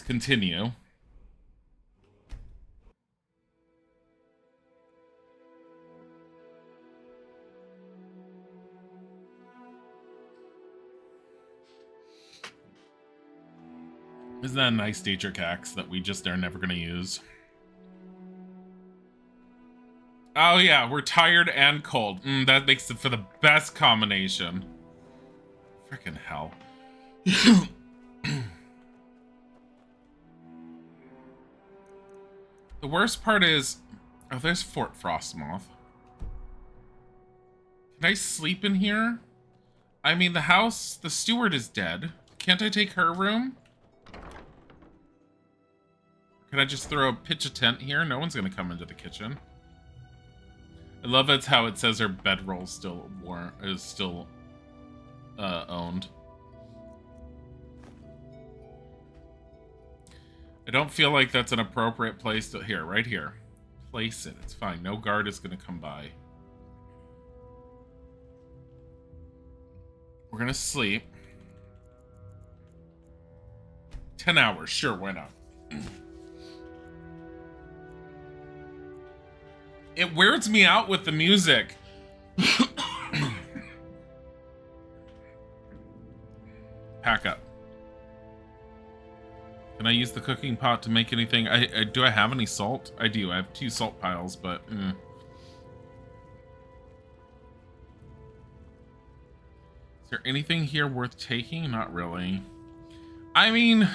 Let's continue. Isn't that a nice Daedric axe that we just are never going to use? Oh yeah, we're tired and cold. That makes it for the best combination. Frickin' hell. The worst part is... Oh, there's Fort Frostmoth. Can I sleep in here? I mean, the house... The steward is dead. Can't I take her room? Can I just pitch a tent here? No one's gonna come into the kitchen. I love it's how it says her bedroll is still owned. I don't feel like that's an appropriate place to... Here, right here. Place it. It's fine. No guard is gonna come by. We're gonna sleep. 10 hours. Sure, why not? It weirds me out with the music. Pack up. Can I use the cooking pot to make anything? Do I have any salt? I do. I have 2 salt piles, but... Is there anything here worth taking? Not really. I mean...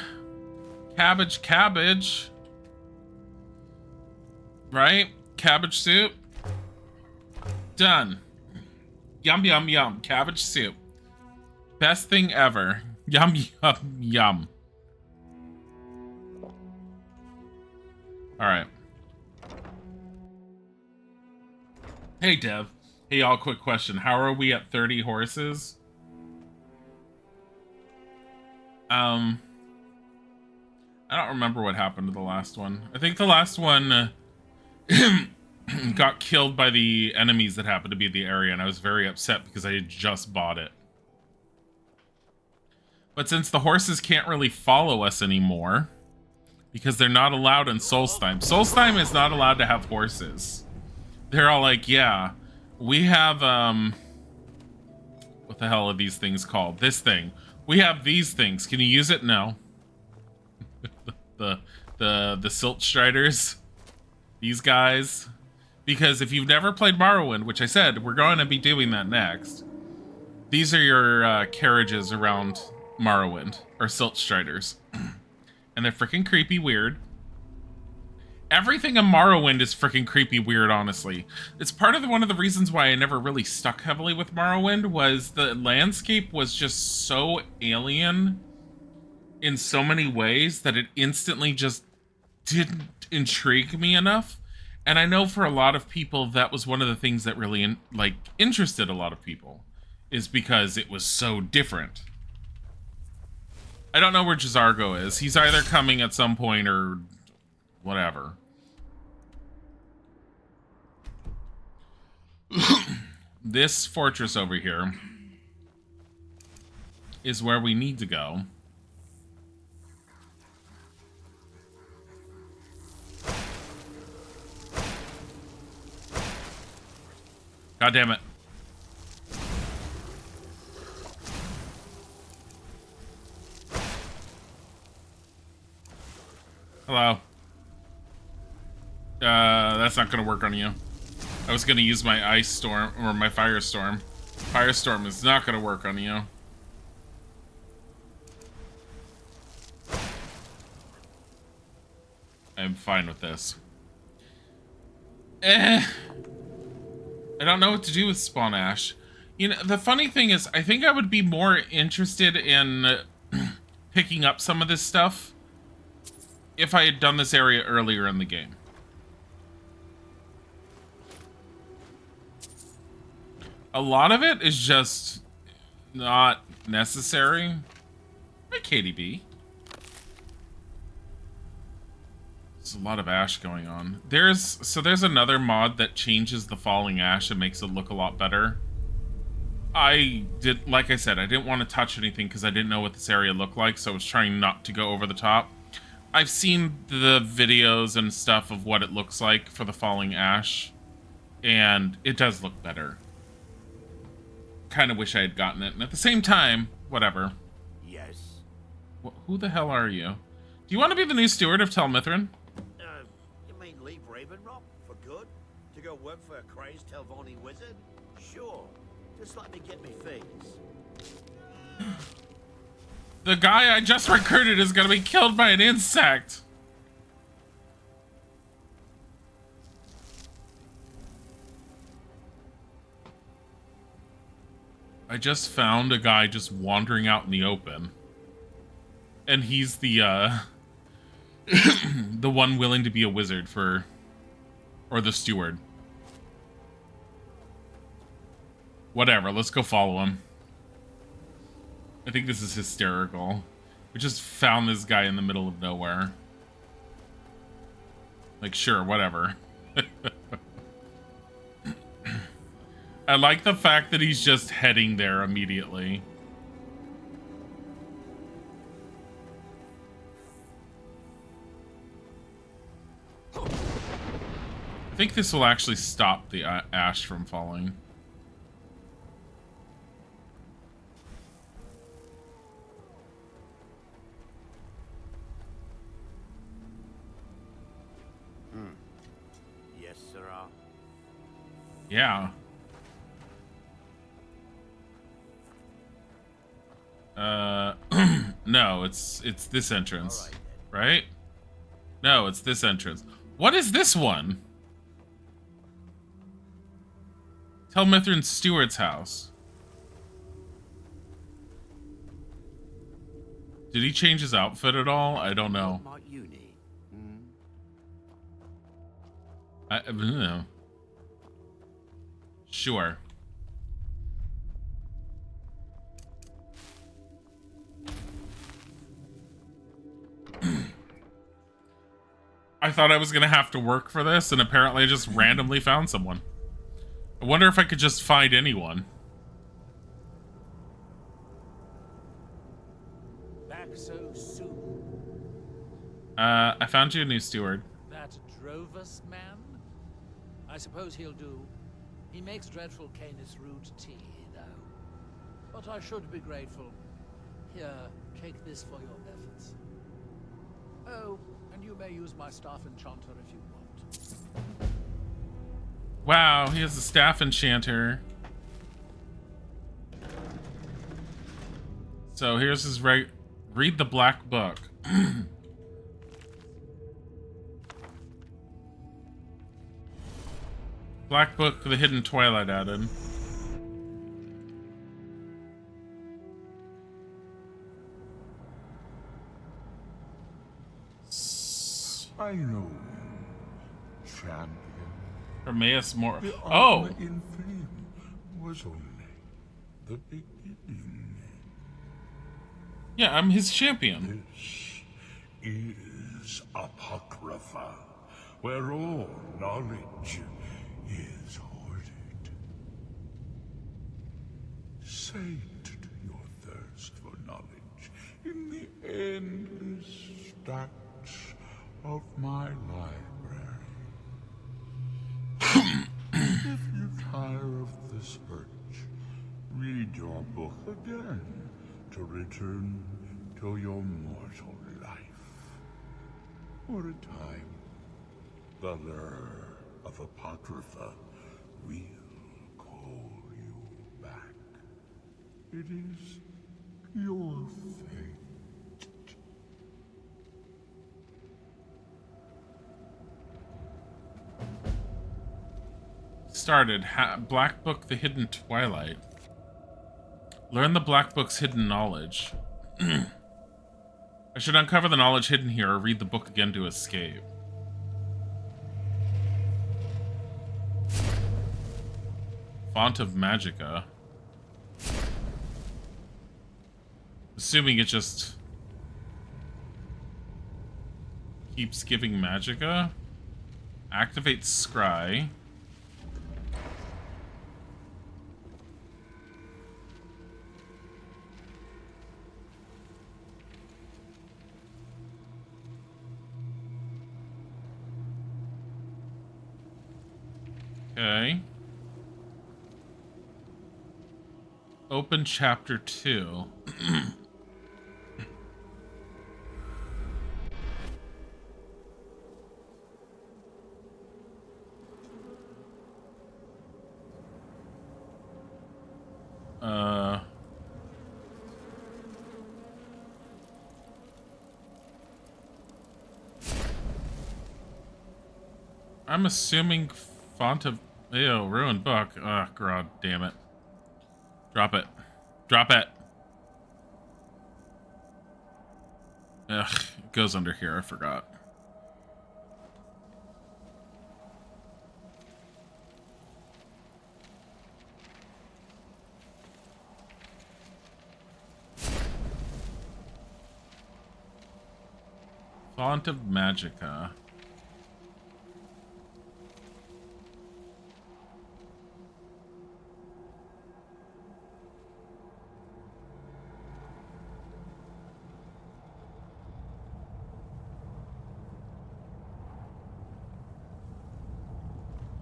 Cabbage. Right? Cabbage soup. Done. Yum, yum, yum. Cabbage soup. Best thing ever. Yum, yum, yum. Alright. Hey, Dev. Hey, y'all, quick question. How are we at 30 horses? I don't remember what happened to the last one. I think the last one got killed by the enemies that happened to be in the area, and I was very upset because I had just bought it. But since the horses can't really follow us anymore, because they're not allowed in Solstheim. Solstheim is not allowed to have horses. They're all like, yeah, we have, what the hell are these things called? This thing. We have these things. Can you use it? No. the Silt Striders. These guys. Because if you've never played Morrowind, which I said, we're going to be doing that next. These are your carriages around Morrowind, or Silt Striders. And they're freaking creepy weird. Everything in Morrowind is freaking creepy weird, honestly. It's part of one of the reasons why I never really stuck heavily with Morrowind was the landscape was just so alien in so many ways that it instantly just didn't intrigue me enough. And I know for a lot of people that was one of the things that really interested a lot of people, is because it was so different. I don't know where Jazargo is. He's either coming at some point or whatever. This fortress over here is where we need to go. God damn it. Hello. That's not gonna work on you. I was gonna use my ice storm, or my firestorm. Firestorm is not gonna work on you. I'm fine with this. I don't know what to do with Spawn Ash. You know, the funny thing is, I think I would be more interested in picking up some of this stuff if I had done this area earlier in the game. A lot of it is just not necessary. Hi, KDB. There's a lot of ash going on. There's another mod that changes the falling ash and makes it look a lot better. Like I said, I didn't want to touch anything because I didn't know what this area looked like, so I was trying not to go over the top. I've seen the videos and stuff of what it looks like for the falling ash, and it does look better. Kind of wish I had gotten it, and at the same time, whatever. Yes. Who the hell are you? Do you want to be the new steward of Tel Mithryn? You mean leave Ravenrock for good? To go work for a crazed Telvanni wizard? Sure. Just let me get me fees. The guy I just recruited is gonna be killed by an insect. I just found a guy just wandering out in the open. And he's the, the one willing to be a wizard for... Or the steward. Whatever, let's go follow him. I think this is hysterical. We just found this guy in the middle of nowhere. Like, sure, whatever. I like the fact that he's just heading there immediately. I think this will actually stop the ash from falling. Yes, sirrah. Yeah. No, it's this entrance, right? No, it's this entrance. What is this one? Tel Mithryn's steward's house. Did he change his outfit at all? I don't know. What might you need? I don't know. Sure. I thought I was gonna have to work for this, and apparently I just randomly found someone. I wonder if I could just find anyone. Back so soon. I found you a new steward. That Drovus man? I suppose he'll do. He makes dreadful Canis root tea, though. But I should be grateful. Here, take this for your efforts. Oh, and you may use my staff enchanter if you want. Wow, he has a staff enchanter. So here's his read the black book. Black book, the hidden twilight added. I know, champion. Hermaeus Mor. The Oh! armor in fame was only the beginning. Yeah, I'm his champion. This is Apocrypha, where all knowledge is hoarded. Sate your thirst for knowledge in the endless stacks of my library. If you tire of the search, read your book again to return to your mortal life. For a time, the lure of Apocrypha will call you back. It is your fate. Started. Black Book, the Hidden Twilight. Learn the Black Book's hidden knowledge. I should uncover the knowledge hidden here or read the book again to escape. Font of Magicka. Assuming it just keeps giving Magicka. Activate Scry. Okay. Open chapter 2. I'm assuming font of AIO ruined book. Oh, god damn it. Drop it. Drop it. Ugh, it goes under here, I forgot. Font of Magicka.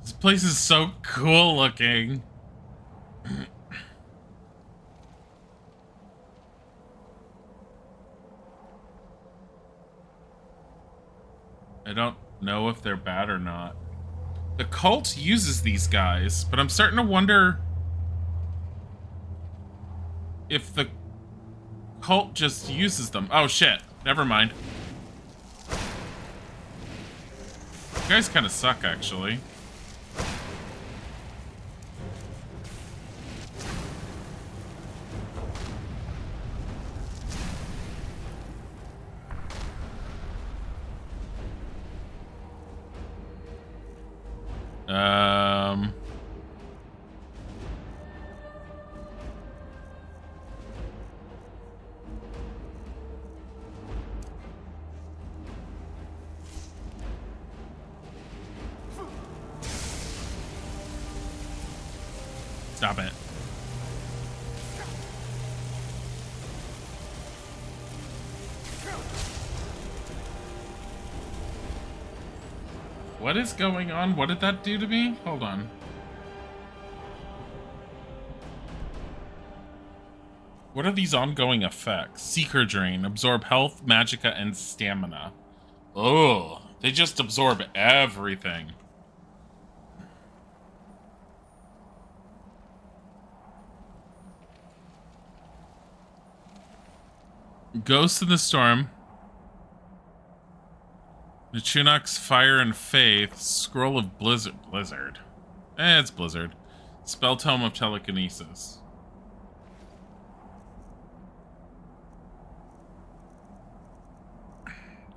This place is so cool looking. I don't know if they're bad or not. The cult uses these guys, but I'm starting to wonder if the cult just uses them. Oh shit, never mind. You guys kind of suck, actually. Stop it. What is going on? What did that do to me? Hold on. What are these ongoing effects? Seeker Drain. Absorb health, magicka, and stamina. Oh, they just absorb everything. Ghost in the Storm. Nachunak's Fire and Faith. Scroll of Blizzard. It's Blizzard. Spell Tome of Telekinesis.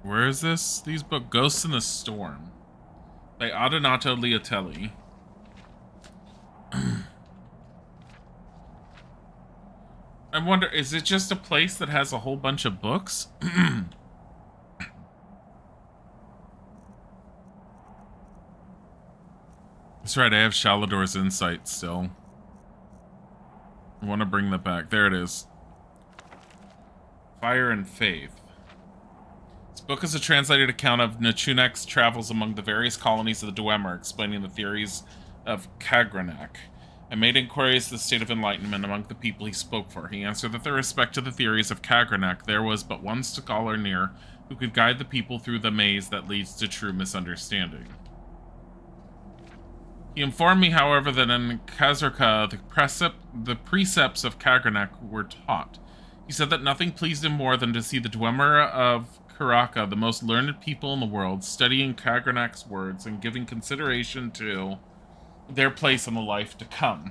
Where is this? These books. Ghosts in the Storm. By Adonato Leotelli. I wonder, is it just a place that has a whole bunch of books? That's right, I have Shalador's Insight still. I want to bring that back. There it is. Fire and Faith. This book is a translated account of Nachunak's travels among the various colonies of the Dwemer, explaining the theories of Kagranak. I made inquiries to the state of enlightenment among the people he spoke for. He answered that with respect to the theories of Kagranak, there was but one scholar near who could guide the people through the maze that leads to true misunderstanding. He informed me, however, that in Kazarka, the precepts of Kagranak were taught. He said that nothing pleased him more than to see the Dwemer of Karaka, the most learned people in the world, studying Kagranak's words and giving consideration to their place in the life to come.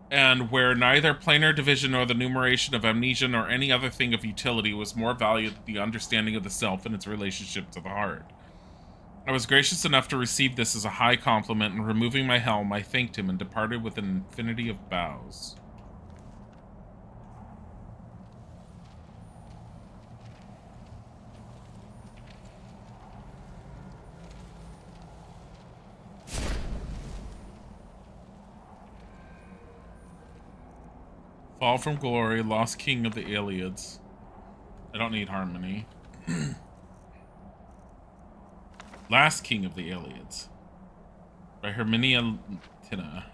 And where neither planar division nor the numeration of amnesia nor any other thing of utility was more valued than the understanding of the self and its relationship to the heart. I was gracious enough to receive this as a high compliment, and removing my helm, I thanked him and departed with an infinity of bows. Fall from Glory, Lost King of the Aliads. I don't need Harmony. Last King of the Aliads. By Herminia Tina.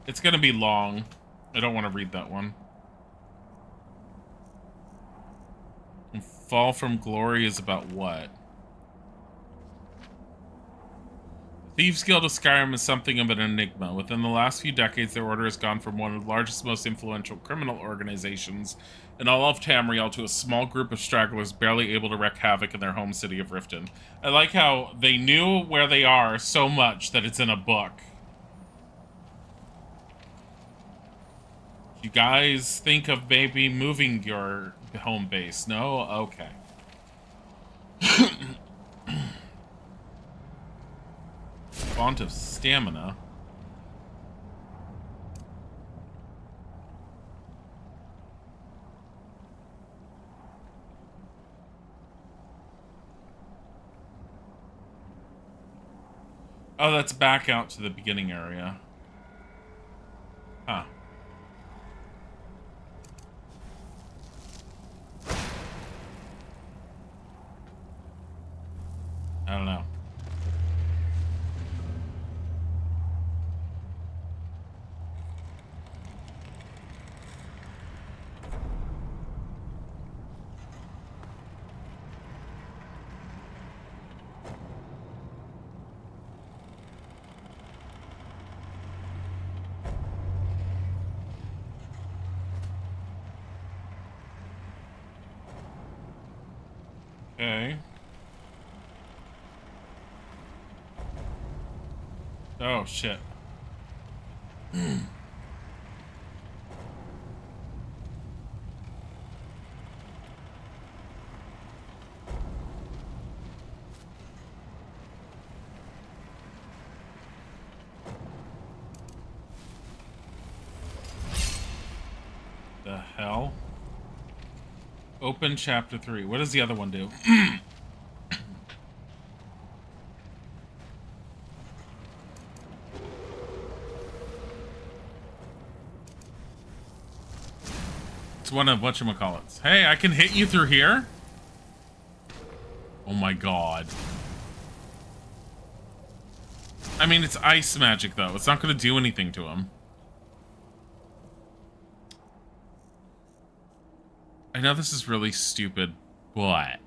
It's gonna be long. I don't want to read that one. And Fall from Glory is about what? Thieves Guild of Skyrim is something of an enigma. Within the last few decades, their order has gone from one of the largest, most influential criminal organizations in all of Tamriel to a small group of stragglers barely able to wreak havoc in their home city of Riften. I like how they knew where they are so much that it's in a book. You guys think of maybe moving your home base? No? Okay. Font of Stamina. Oh, that's back out to the beginning area. Huh. I don't know. Okay. Oh, shit. The hell? Open chapter 3. What does the other one do? It's one of whatchamacallits. Hey, I can hit you through here? Oh my god. I mean, it's ice magic, though. It's not going to do anything to him. I know this is really stupid, but...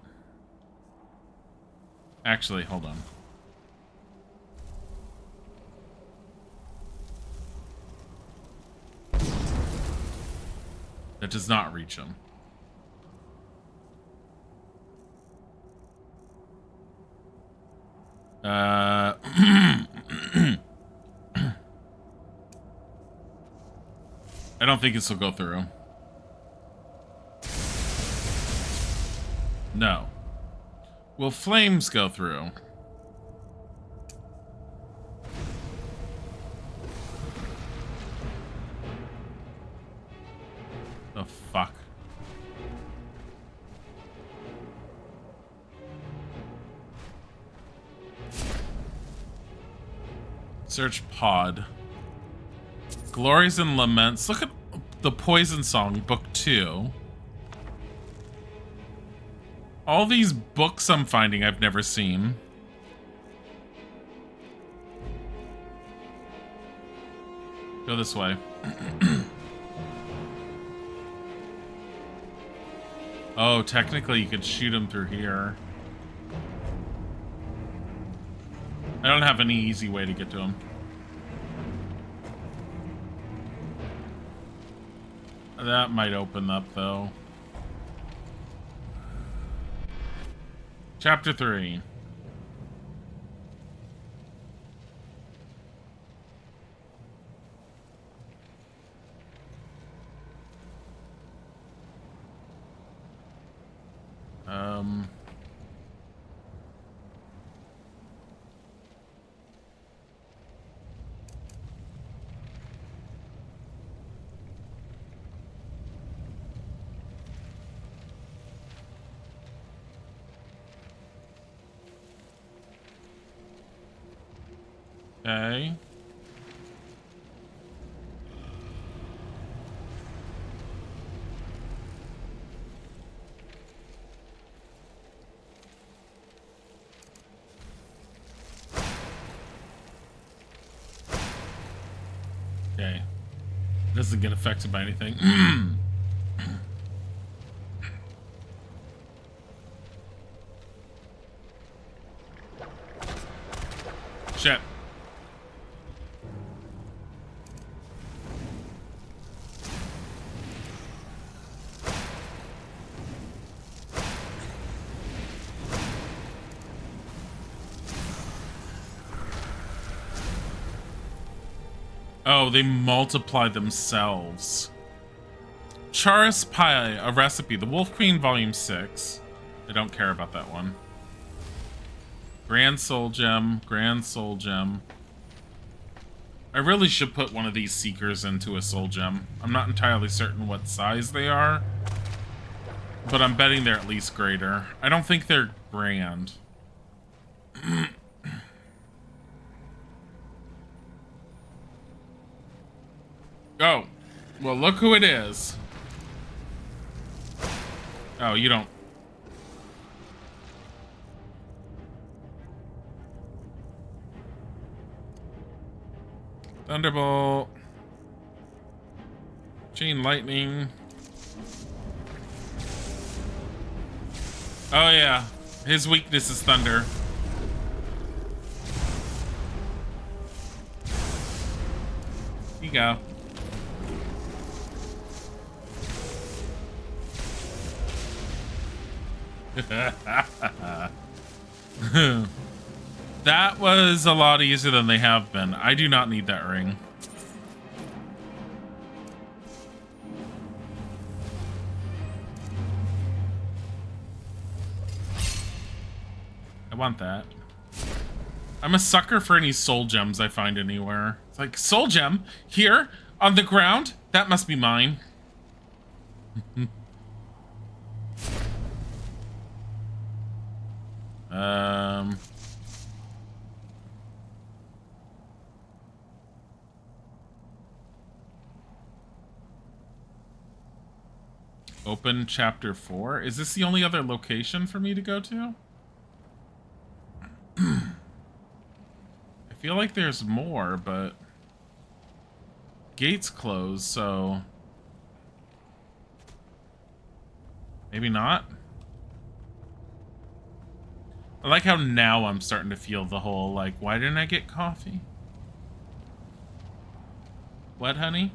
Actually, hold on. That does not reach him. I don't think this will go through. No. Will flames go through? The fuck? Search pod. Glories and Laments. Look at the Poison Song, Book 2. All these books I'm finding I've never seen. Go this way. Oh, technically you could shoot him through here. I don't have any easy way to get to him. That might open up, though. Chapter 3. Okay. doesn't get affected by anything. Shit. Oh, they multiply themselves. Charis Pie, a recipe. The Wolf Queen, Volume 6. I don't care about that one. Grand Soul Gem. Grand Soul Gem. I really should put one of these Seekers into a Soul Gem. I'm not entirely certain what size they are, but I'm betting they're at least greater. I don't think they're grand. Oh, well, look who it is. Oh, you don't. Thunderbolt. Chain Lightning. Oh, yeah. His weakness is thunder. Here you go. That was a lot easier than they have been. I do not need that ring. I want that. I'm a sucker for any soul gems I find anywhere. It's like, soul gem? Here? On the ground? That must be mine. Open chapter 4. Is this the only other location for me to go to? I feel like there's more, but gates closed, so maybe not. I like how now I'm starting to feel the whole, like, why didn't I get coffee? What, honey?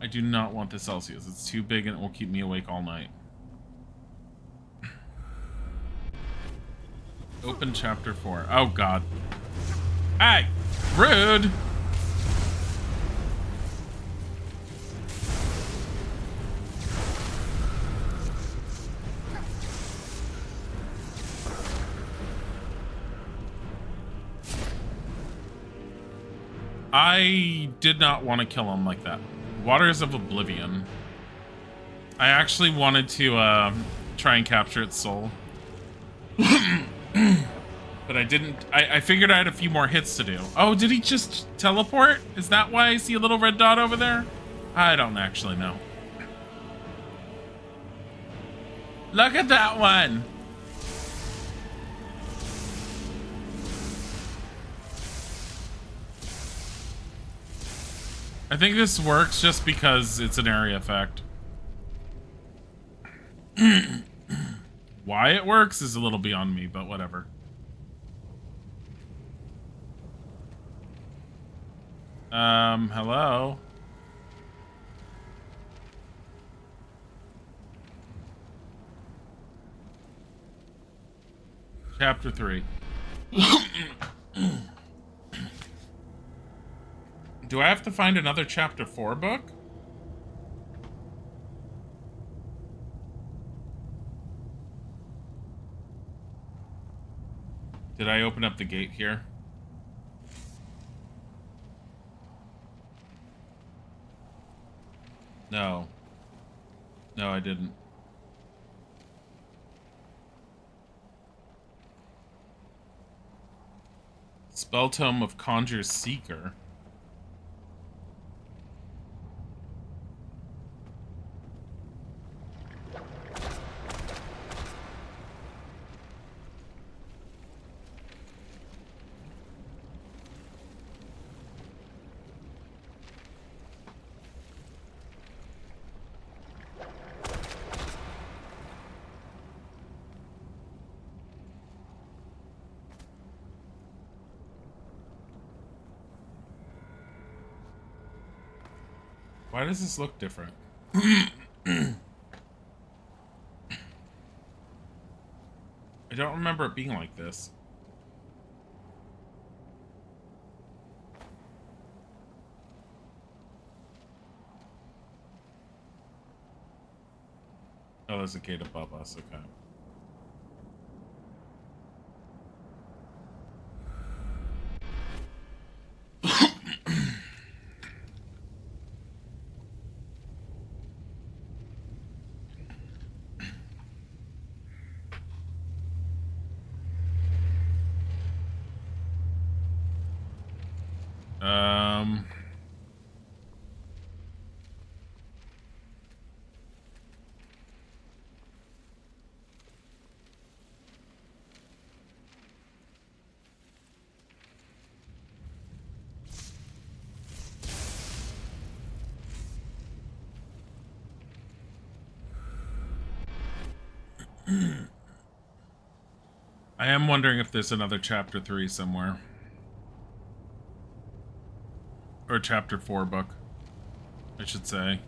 I do not want the Celsius. It's too big and it will keep me awake all night. Open chapter 4. Oh, God. Hey! Rude! I did not want to kill him like that. Waters of Oblivion. I actually wanted to try and capture its soul. But I didn't. I figured I had a few more hits to do. Oh, did he just teleport? Is that why I see a little red dot over there? I don't actually know. Look at that one! I think this works just because it's an area effect. Why it works is a little beyond me, but whatever. Hello? Chapter 3. Do I have to find another chapter 4 book? Did I open up the gate here? No. No, I didn't. Spell Tome of Conjure's Seeker. Why does this look different? I don't remember it being like this. Oh, there's a gate above us. Okay. I am wondering if there's another chapter 3 somewhere. Or chapter 4 book, I should say.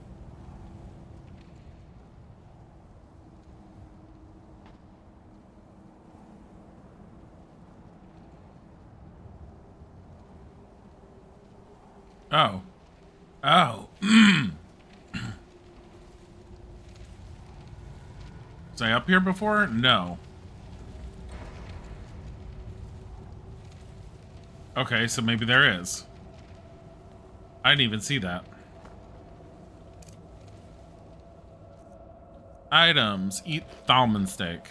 Oh. Oh. Was I up here before? No. Okay, so maybe there is. I didn't even see that. Items. Eat salmon steak.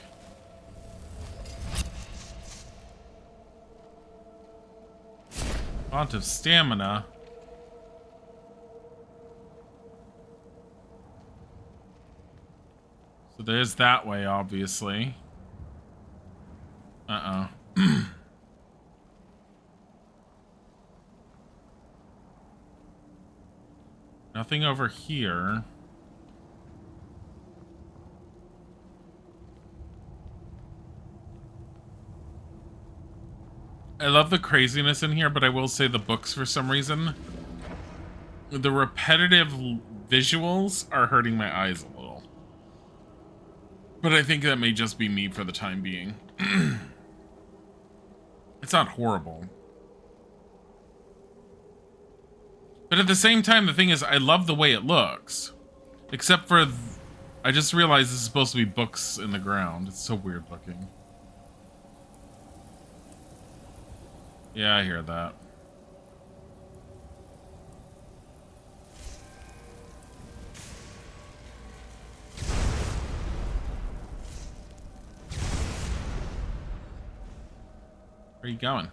Font of stamina. So there's that way, obviously. Uh-oh. Nothing over here. I love the craziness in here, but I will say the books, for some reason, the repetitive visuals are hurting my eyes a little. But I think that may just be me for the time being. It's not horrible. But at the same time, the thing is, I love the way it looks. Except for... I just realized this is supposed to be books in the ground. It's so weird looking. Yeah, I hear that. Where are you going?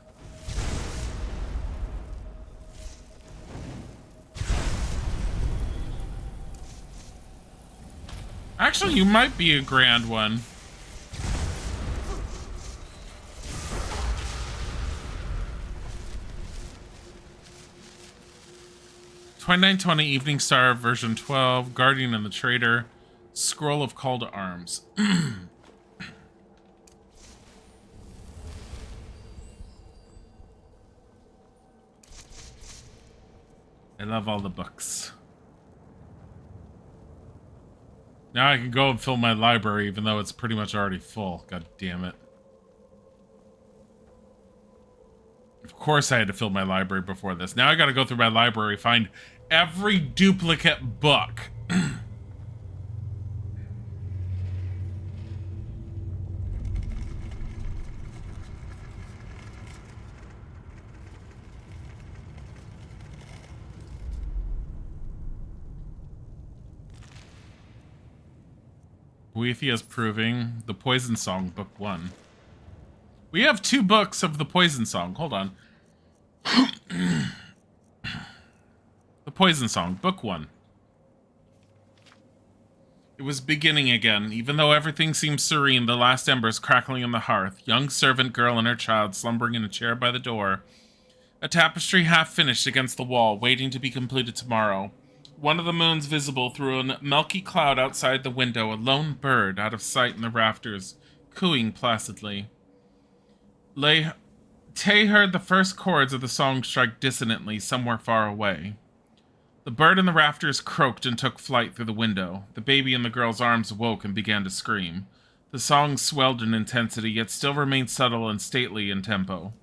Actually, you might be a grand one. $29.20 Evening Star version 12, Guardian and the Traitor, Scroll of Call to Arms. I love all the books. Now I can go and fill my library, even though it's pretty much already full. God damn it. Of course I had to fill my library before this. Now I gotta go through my library, find every duplicate book. Boethiah's Proving, The Poison Song, Book 1. We have 2 books of The Poison Song. Hold on. The Poison Song, Book 1. It was beginning again. Even though everything seemed serene, the last embers crackling on the hearth, young servant girl and her child slumbering in a chair by the door, a tapestry half finished against the wall, waiting to be completed tomorrow. One of the moons visible through a milky cloud outside the window, a lone bird out of sight in the rafters, cooing placidly. Tay heard the first chords of the song strike dissonantly somewhere far away. The bird in the rafters croaked and took flight through the window. The baby in the girl's arms awoke and began to scream. The song swelled in intensity, yet still remained subtle and stately in tempo.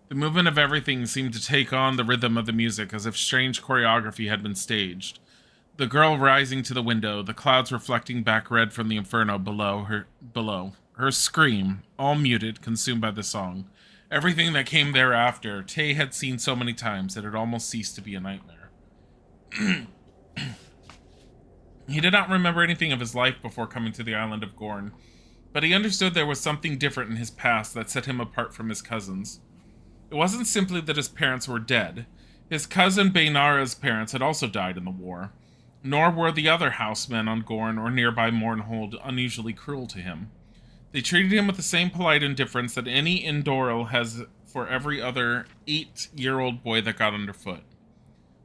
The movement of everything seemed to take on the rhythm of the music as if strange choreography had been staged. The girl rising to the window, the clouds reflecting back red from the inferno below. Her scream, all muted, consumed by the song. Everything that came thereafter, Tay had seen so many times that it almost ceased to be a nightmare. He did not remember anything of his life before coming to the island of Gorn, but he understood there was something different in his past that set him apart from his cousins. It wasn't simply that his parents were dead. His cousin Bainara's parents had also died in the war, nor were the other housemen on Gorn or nearby Mournhold unusually cruel to him. They treated him with the same polite indifference that any Indoral has for every other 8-year-old boy that got underfoot.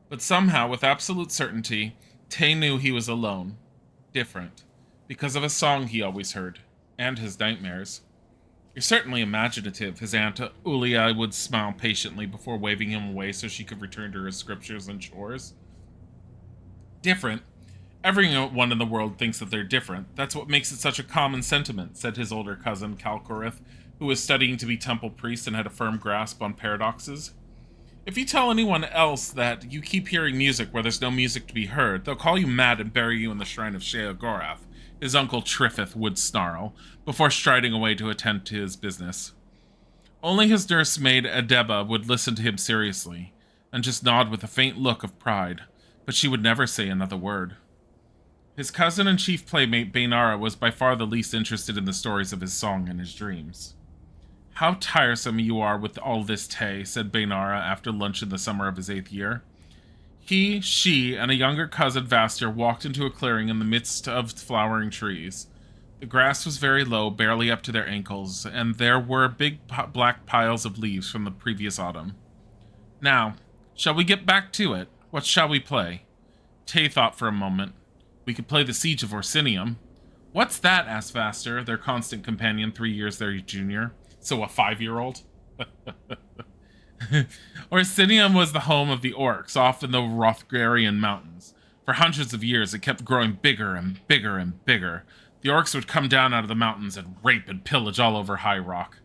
But somehow, with absolute certainty, Tay knew he was alone, different, because of a song he always heard, and his nightmares. You're certainly imaginative, his Aunt Ulia would smile patiently before waving him away so she could return to her scriptures and chores. Different? Everyone in the world thinks that they're different. That's what makes it such a common sentiment, said his older cousin, Kalkorith, who was studying to be temple priest and had a firm grasp on paradoxes. If you tell anyone else that you keep hearing music where there's no music to be heard, they'll call you mad and bury you in the shrine of Sheogorath, his uncle Triffith would snarl, before striding away to attend to his business. Only his nursemaid Adeba would listen to him seriously, and just nod with a faint look of pride, but she would never say another word. His cousin and chief playmate Bainara was by far the least interested in the stories of his song and his dreams. "How tiresome you are with all this, Tay," said Bainara after lunch in the summer of his 8th year. He, she, and a younger cousin Vaster walked into a clearing in the midst of flowering trees. The grass was very low, barely up to their ankles, and there were big black piles of leaves from the previous autumn. "Now, shall we get back to it? What shall we play?" Tay thought for a moment. "We could play the Siege of Orsinium." "What's that?" asked Vaster, their constant companion 3 years their junior. So a 5-year-old? Orsinium was the home of the orcs, off in the Rothgarian mountains. For hundreds of years, it kept growing bigger and bigger and bigger. The orcs would come down out of the mountains and rape and pillage all over High Rock.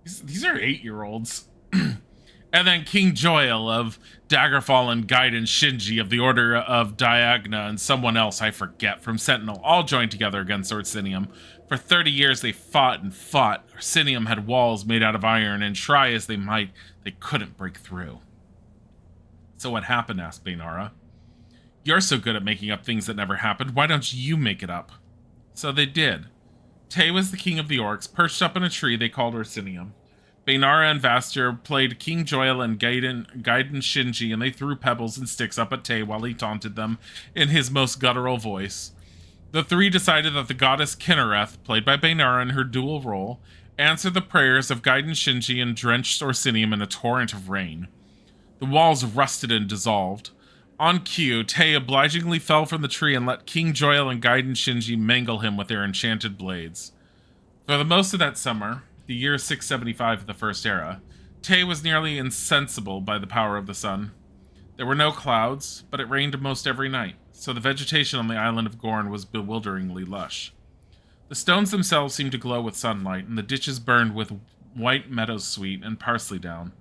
These are 8-year-olds. And then King Joel of Daggerfall and Gaiden Shinji of the Order of Diagna and someone else I forget from Sentinel all joined together against Orsinium. For 30 years they fought and fought. Orsinium had walls made out of iron, and try as they might, they couldn't break through. "So what happened?" asked Bainara. "You're so good at making up things that never happened, why don't you make it up?" So they did. Tay was the king of the orcs, perched up in a tree they called Orsinium. Bainara and Vaster played King Joel and Gaiden Shinji, and they threw pebbles and sticks up at Tay while he taunted them in his most guttural voice. The three decided that the goddess Kinnereth, played by Bainara in her dual role, answered the prayers of Gaiden Shinji and drenched Orsinium in a torrent of rain. The walls rusted and dissolved. On cue, Tay obligingly fell from the tree and let King Joel and Gaiden Shinji mangle him with their enchanted blades. For the most of that summer, the year 675 of the First Era, Tay was nearly insensible by the power of the sun. There were no clouds, but it rained most every night, so the vegetation on the island of Gorn was bewilderingly lush. The stones themselves seemed to glow with sunlight, and the ditches burned with white meadowsweet and parsley down.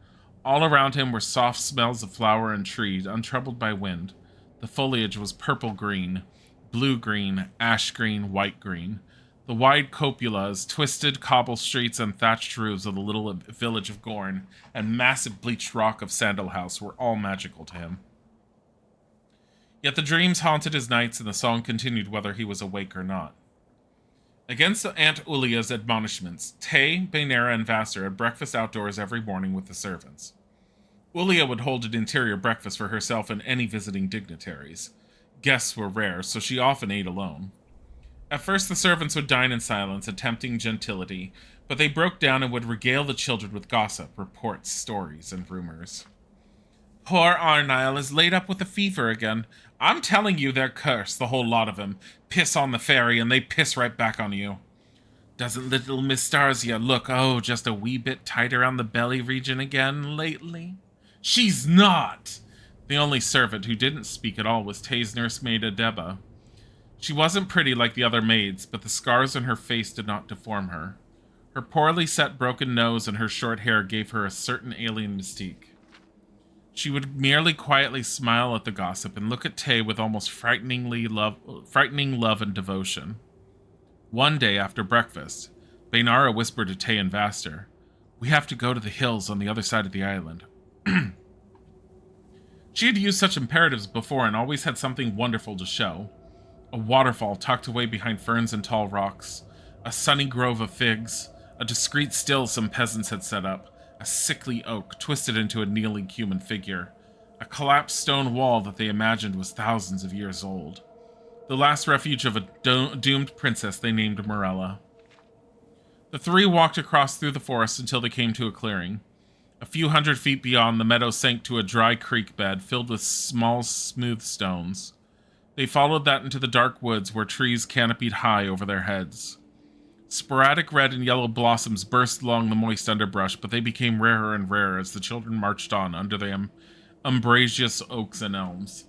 All around him were soft smells of flower and tree, untroubled by wind. The foliage was purple-green, blue-green, ash-green, white-green. The wide cupolas, twisted cobble streets, and thatched roofs of the little village of Gorn, and massive bleached rock of Sandal House were all magical to him. Yet the dreams haunted his nights, and the song continued whether he was awake or not. Against Aunt Ulia's admonishments, Tay, Bainara, and Vaster had breakfast outdoors every morning with the servants. Ulia would hold an interior breakfast for herself and any visiting dignitaries. Guests were rare, so she often ate alone. At first, the servants would dine in silence, attempting gentility, but they broke down and would regale the children with gossip, reports, stories, and rumors. "Poor Arnile is laid up with a fever again. I'm telling you they're cursed, the whole lot of them. Piss on the ferry, and they piss right back on you. Doesn't little Miss Starzia look, just a wee bit tight around the belly region again lately?" "She's not!" The only servant who didn't speak at all was Tay's nursemaid Adeba. She wasn't pretty like the other maids, but the scars on her face did not deform her. Her poorly set broken nose and her short hair gave her a certain alien mystique. She would merely quietly smile at the gossip and look at Tay with almost frightening love and devotion. One day after breakfast, Baynara whispered to Tay and Vaster, "We have to go to the hills on the other side of the island." She had used such imperatives before and always had something wonderful to show. A waterfall tucked away behind ferns and tall rocks, a sunny grove of figs, a discreet still some peasants had set up, a sickly oak twisted into a kneeling human figure, a collapsed stone wall that they imagined was thousands of years old. The last refuge of a doomed princess they named Morella. The three walked across through the forest until they came to a clearing. A few hundred feet beyond, the meadow sank to a dry creek bed filled with small, smooth stones. They followed that into the dark woods where trees canopied high over their heads. Sporadic red and yellow blossoms burst along the moist underbrush, but they became rarer and rarer as the children marched on under the umbrageous oaks and elms.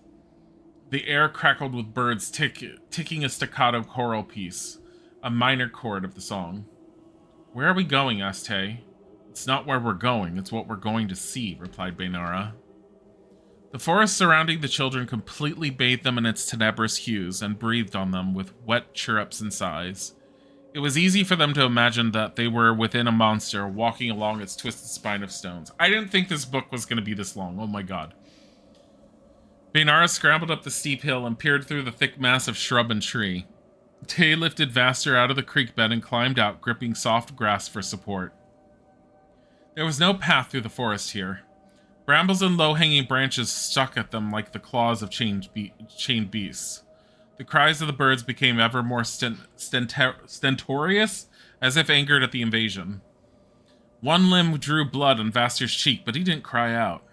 The air crackled with birds ticking a staccato choral piece, a minor chord of the song. "Where are we going?" asked Tay. "It's not where we're going, it's what we're going to see," replied Baynara. The forest surrounding the children completely bathed them in its tenebrous hues and breathed on them with wet chirrups and sighs. It was easy for them to imagine that they were within a monster walking along its twisted spine of stones. I didn't think this book was going to be this long. Oh my god. Baynara scrambled up the steep hill and peered through the thick mass of shrub and tree. Tay lifted Vaster out of the creek bed and climbed out, gripping soft grass for support. There was no path through the forest here. Brambles and low-hanging branches stuck at them like the claws of chained beasts. The cries of the birds became ever more stentorious, as if angered at the invasion. One limb drew blood on Vaster's cheek, but he didn't cry out.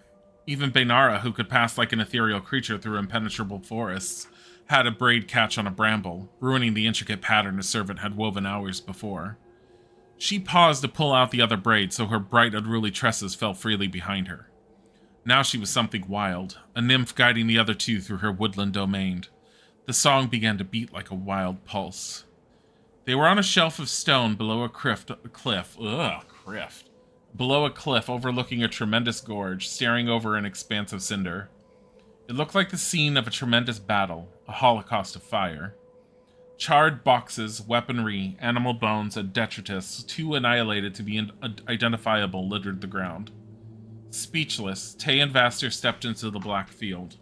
Even Baynara, who could pass like an ethereal creature through impenetrable forests, had a braid catch on a bramble, ruining the intricate pattern a servant had woven hours before. She paused to pull out the other braid so her bright, unruly tresses fell freely behind her. Now she was something wild, a nymph guiding the other two through her woodland domain. The song began to beat like a wild pulse. They were on a shelf of stone below a cliff overlooking a tremendous gorge, staring over an expanse of cinder. It looked like the scene of a tremendous battle, a holocaust of fire. Charred boxes, weaponry, animal bones, and detritus, too annihilated to be identifiable, littered the ground. Speechless, Tay and Vaster stepped into the black field.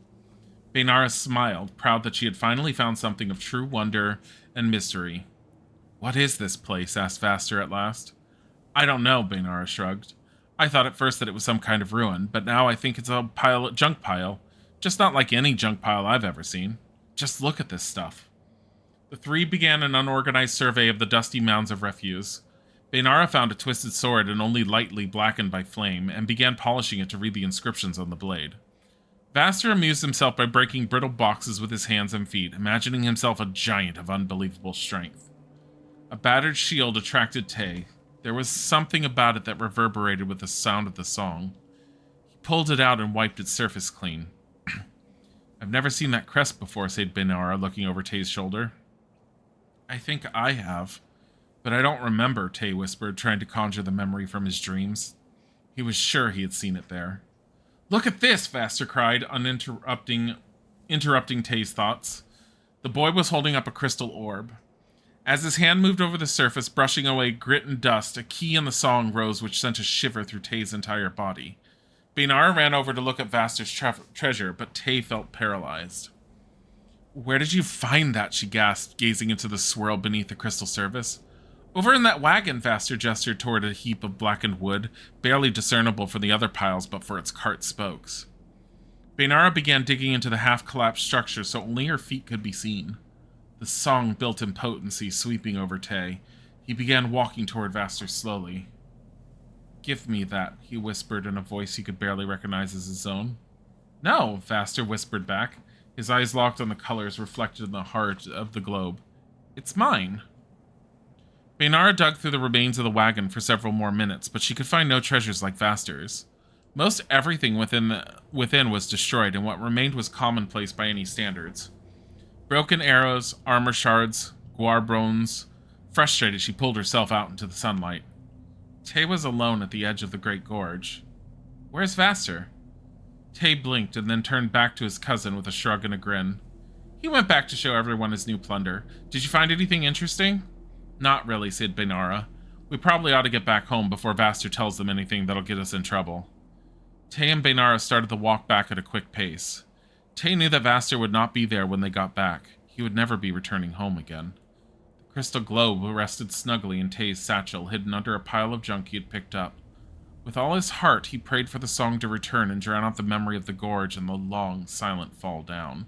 Baynara smiled, proud that she had finally found something of true wonder and mystery. "What is this place?" asked Vaster at last. "I don't know," Baynara shrugged. "I thought at first that it was some kind of ruin, but now I think it's a junk pile. Just not like any junk pile I've ever seen. Just look at this stuff." The three began an unorganized survey of the dusty mounds of refuse. Baynara found a twisted sword and only lightly blackened by flame, and began polishing it to read the inscriptions on the blade. Vaster amused himself by breaking brittle boxes with his hands and feet, imagining himself a giant of unbelievable strength. A battered shield attracted Tay. There was something about it that reverberated with the sound of the song. He pulled it out and wiped its surface clean. "I've never seen that crest before," said Baynara, looking over Tay's shoulder. "I think I have, but I don't remember," Tay whispered, trying to conjure the memory from his dreams. He was sure he had seen it there. "Look at this!" Vaster cried, interrupting Tay's thoughts. The boy was holding up a crystal orb. As his hand moved over the surface, brushing away grit and dust, a key in the song rose which sent a shiver through Tay's entire body. Baynara ran over to look at Vaster's treasure, but Tay felt paralyzed. "Where did you find that?" she gasped, gazing into the swirl beneath the crystal surface. "Over in that wagon," Vaster gestured toward a heap of blackened wood, barely discernible for the other piles but for its cart spokes. Baynara began digging into the half-collapsed structure so only her feet could be seen. The song built in potency, sweeping over Tay. He began walking toward Vaster slowly. "Give me that," he whispered in a voice he could barely recognize as his own. "No," Vaster whispered back, his eyes locked on the colors reflected in the heart of the globe. "It's mine." Baynara dug through the remains of the wagon for several more minutes, but she could find no treasures like Vaster's. Most everything within was destroyed, and what remained was commonplace by any standards. Broken arrows, armor shards, guar bones. Frustrated, she pulled herself out into the sunlight. Tay was alone at the edge of the Great Gorge. Where's Vaster? Tay blinked and then turned back to his cousin with a shrug and a grin. He went back to show everyone his new plunder. Did you find anything interesting? Not really, said Baynara. We probably ought to get back home before Vaster tells them anything that'll get us in trouble. Tay and Baynara started the walk back at a quick pace. Tay knew that Vaster would not be there when they got back. He would never be returning home again. The crystal globe rested snugly in Tay's satchel, hidden under a pile of junk he had picked up. With all his heart, he prayed for the song to return and drown out the memory of the gorge and the long, silent fall down.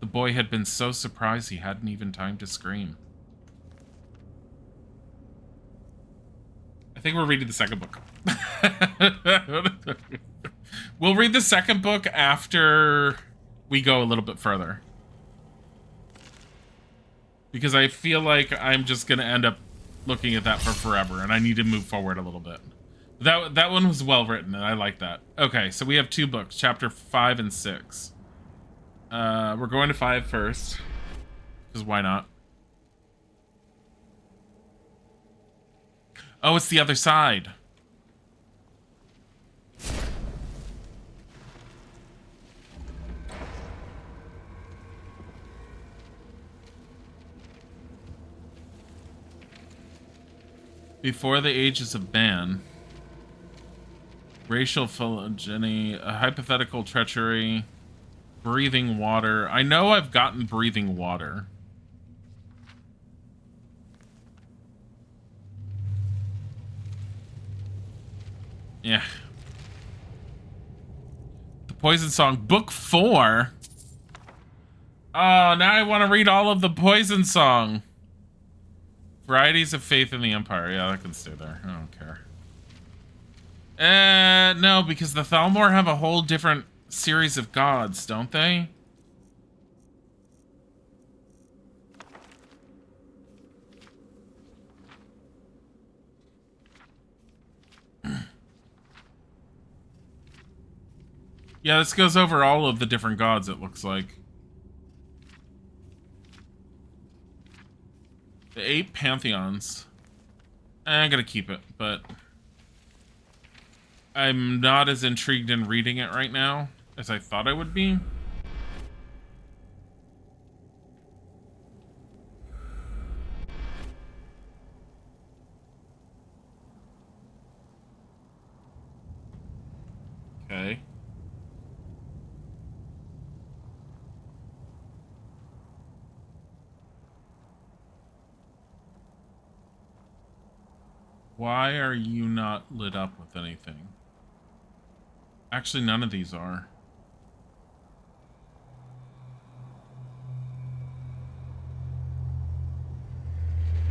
The boy had been so surprised he hadn't even time to scream. I think we're reading the second book. We'll read the second book after we go a little bit further. Because I feel like I'm just going to end up looking at that for forever, and I need to move forward a little bit. That one was well written, and I like that. Okay, so we have 2 books, chapter 5 and 6. We're going to 5 first, because why not? Oh, it's the other side. Before the ages of ban, racial phylogeny, a hypothetical treachery, breathing water. I know I've gotten breathing water. Yeah. The Poison Song, book 4. Oh, now I want to read all of the Poison Song. Varieties of Faith in the Empire. Yeah, that can stay there. I don't care. No, because the Thalmor have a whole different series of gods, don't they? Yeah, this goes over all of the different gods, it looks like. The 8 pantheons. I'm gonna keep it, but I'm not as intrigued in reading it right now as I thought I would be. Okay. Why are you not lit up with anything? Actually, none of these are.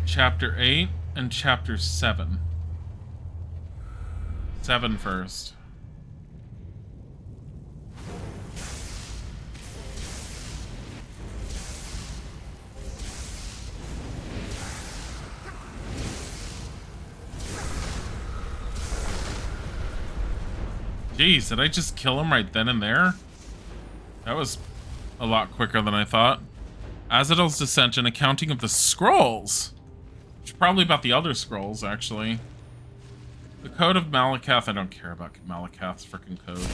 Chapter 8 and Chapter 7. 7 first. Jeez, did I just kill him right then and there? That was a lot quicker than I thought. Azadil's Descent, an accounting of the scrolls. Which is probably about the other scrolls, actually. The Code of Malakath. I don't care about Malakath's freaking code.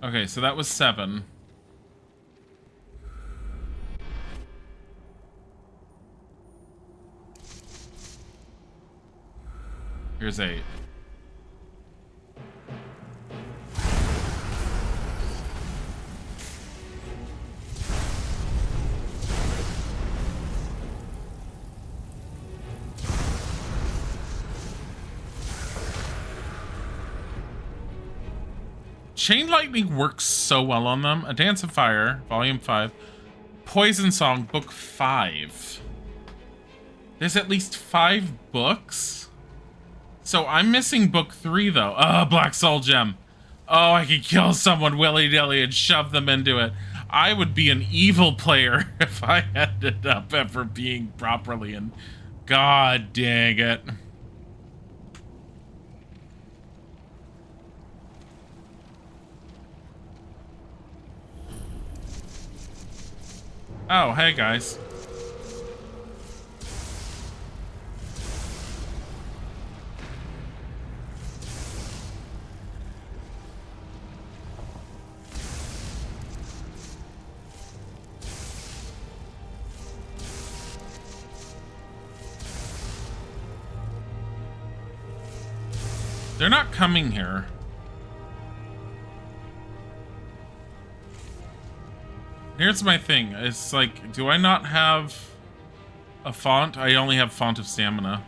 Okay, so that was 7. Here's 8. Chain Lightning works so well on them. A Dance of Fire, Volume 5. Poison Song, Book 5. There's at least 5 books? So I'm missing book 3 though. Oh, Black Soul Gem. Oh, I could kill someone willy-nilly and shove them into it. I would be an evil player if I ended up ever being properly in God dang it. Oh, hey guys. They're not coming here. Here's my thing. It's like, do I not have a font? I only have font of stamina.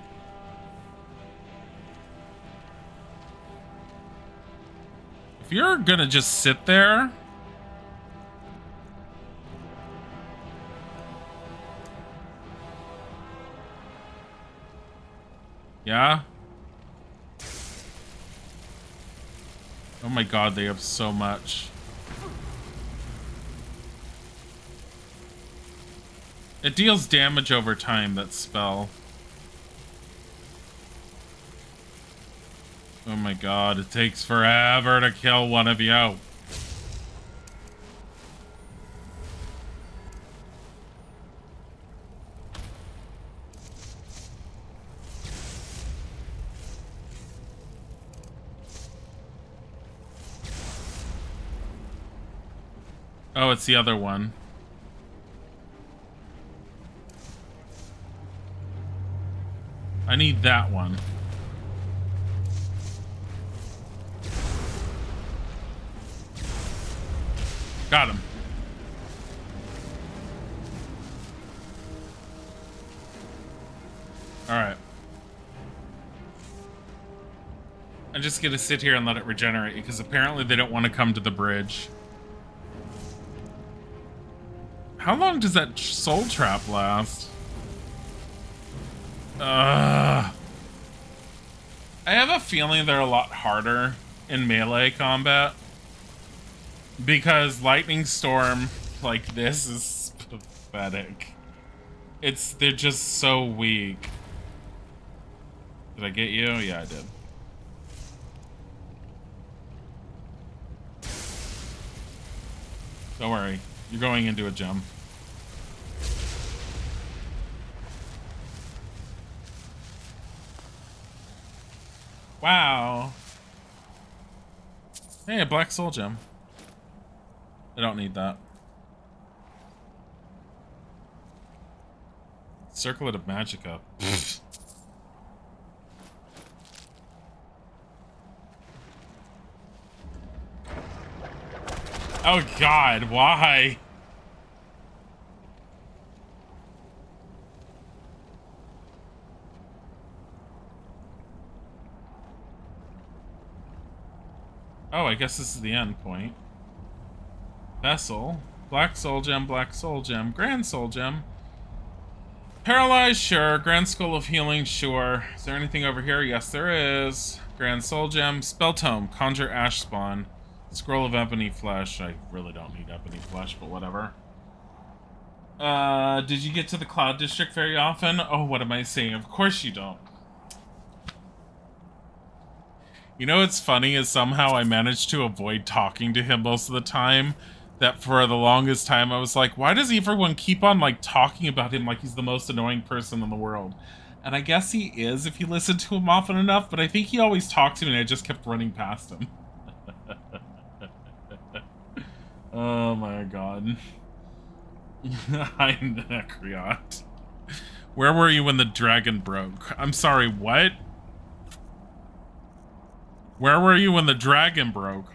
If you're gonna just sit there... Yeah? Oh my god, they have so much. It deals damage over time, that spell. Oh my god, it takes forever to kill one of you. Oh, it's the other one. I need that one. Got him. All right. I'm just gonna sit here and let it regenerate because apparently they don't want to come to the bridge. How long does that soul trap last? I have a feeling they're a lot harder in melee combat because lightning storm like this is pathetic. They're just so weak. Did I get you? Yeah, I did. Don't worry, you're going into a gem. Wow. Hey, a black soul gem. I don't need that. Circlet of Magicka. Oh god, why? Oh, I guess this is the end point. Vessel. Black soul gem, grand soul gem. Paralyzed, sure. Grand skull of healing, sure. Is there anything over here? Yes, there is. Grand soul gem. Spell tome. Conjure ash spawn. Scroll of ebony flesh. I really don't need ebony flesh, but whatever. Did you get to the Cloud District very often? Oh, what am I saying? Of course you don't. You know what's funny is somehow I managed to avoid talking to him most of the time. That for the longest time I was like, why does everyone keep on like talking about him like he's the most annoying person in the world? And I guess he is if you listen to him often enough, but I think he always talked to me and I just kept running past him. Oh my god. I'm Necreot. Where were you when the dragon broke? I'm sorry, what? Where were you when the dragon broke?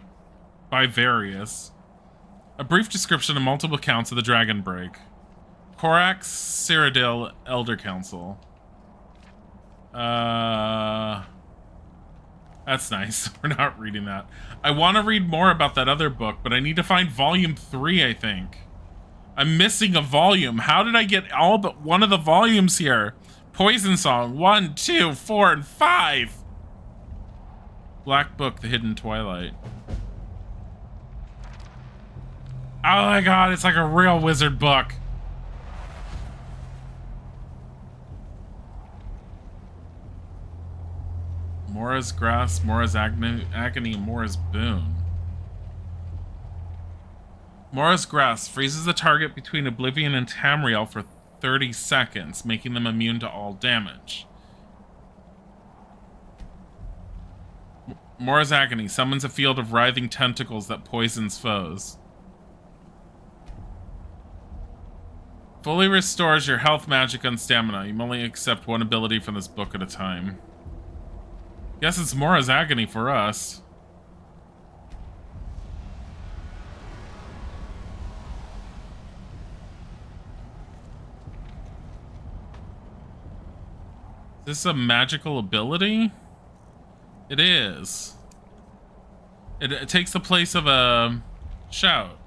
By Various. A brief description of multiple counts of the dragon break. Korax, Cyrodiil, Elder Council. That's nice. We're not reading that. I want to read more about that other book, but I need to find volume 3, I think. I'm missing a volume. How did I get all but one of the volumes here? Poison Song, 1, 2, 4, and 5. Black Book, The Hidden Twilight. Oh my god, it's like a real wizard book. Mora's Grass, Mora's Agony, Mora's Boon. Mora's Grass freezes the target between Oblivion and Tamriel for 30 seconds, making them immune to all damage. Mora's Agony summons a field of writhing tentacles that poisons foes. Fully restores your health, magic, and stamina. You only accept one ability from this book at a time. Guess it's Mora's Agony for us. Is this a magical ability? It is. It takes the place of a shout.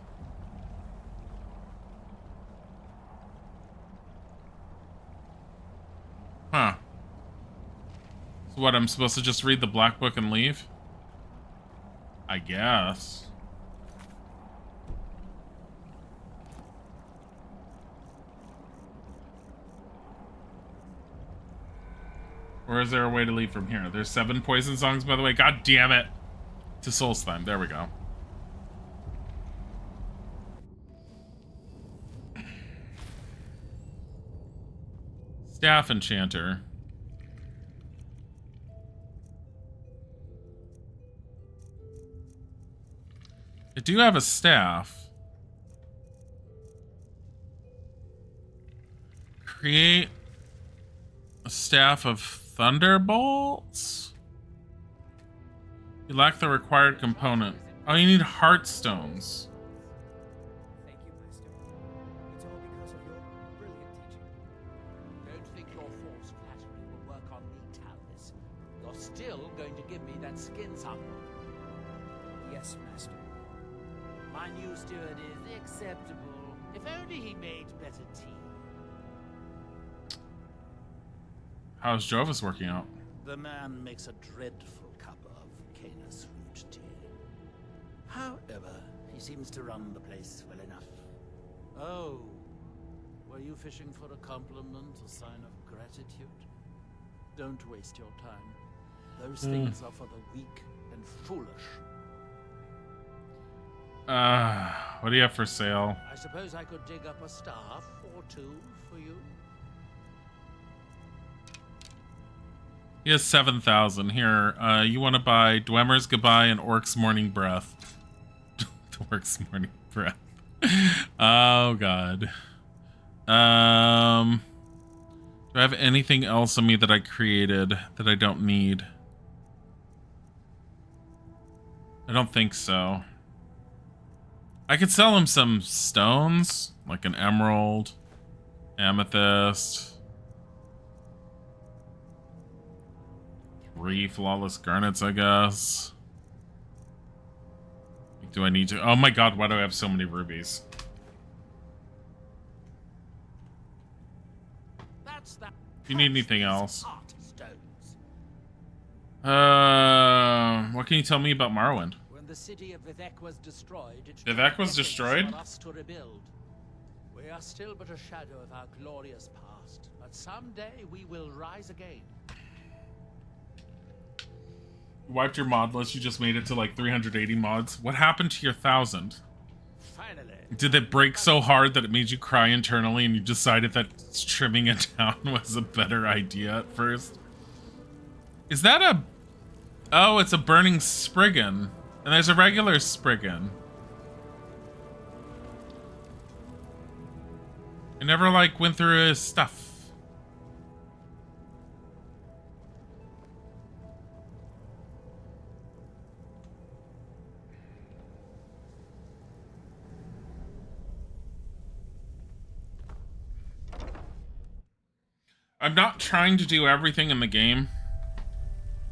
Huh. So what, I'm supposed to just read the black book and leave? I guess. Or is there a way to leave from here? There's 7 poison songs, by the way. God damn it. To Solstheim. There we go. Staff Enchanter. I do have a staff. Create a staff of Thunderbolts? You lack the required component. Oh, you need Heartstones. Thank you, Master. It's all because of your brilliant teaching. Don't think your false flattery will work on me, Talvis. You're still going to give me that skin sample. Yes, Master. My new steward is acceptable. If only he made better tea. How's Jovis working out? The man makes a dreadful cup of Canis root tea. However, he seems to run the place well enough. Oh, were you fishing for a compliment, a sign of gratitude? Don't waste your time. Those things are for the weak and foolish. What do you have for sale? I suppose I could dig up a staff or two for you. He has 7,000. Here, you want to buy Dwemer's Goodbye and Orc's Morning Breath. The Orc's Morning Breath. Oh, God. Do I have anything else on me that I created that I don't need? I don't think so. I could sell him some stones, like an emerald, amethyst. 3 flawless garnets, I guess. Do I need to? Oh my god, why do I have so many rubies? That's that. If you need anything else. Stones. What can you tell me about Morrowind? When the city of Vivek was destroyed, it Vivek was took decades destroyed? for us to rebuild. We are still but a shadow of our glorious past, but someday we will rise again. You wiped your mod list, you just made it to like 380 mods. What happened to your 1,000? Finally. Did it break so hard that it made you cry internally and you decided that trimming it down was a better idea at first? Is that a... Oh, it's a burning Spriggan. And there's a regular Spriggan. I never, like, went through his stuff. I'm not trying to do everything in the game.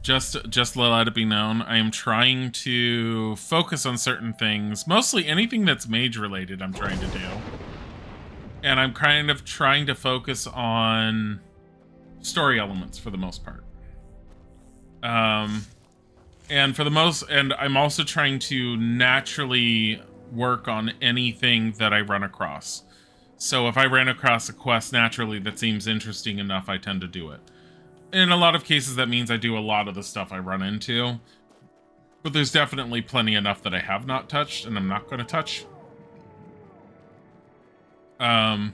Just let it be known. I am trying to focus on certain things. Mostly anything that's mage related I'm trying to do. And I'm kind of trying to focus on story elements for the most part. And I'm also trying to naturally work on anything that I run across. So if I ran across a quest naturally that seems interesting enough, I tend to do it. In a lot of cases, that means I do a lot of the stuff I run into. But there's definitely plenty enough that I have not touched, and I'm not going to touch. At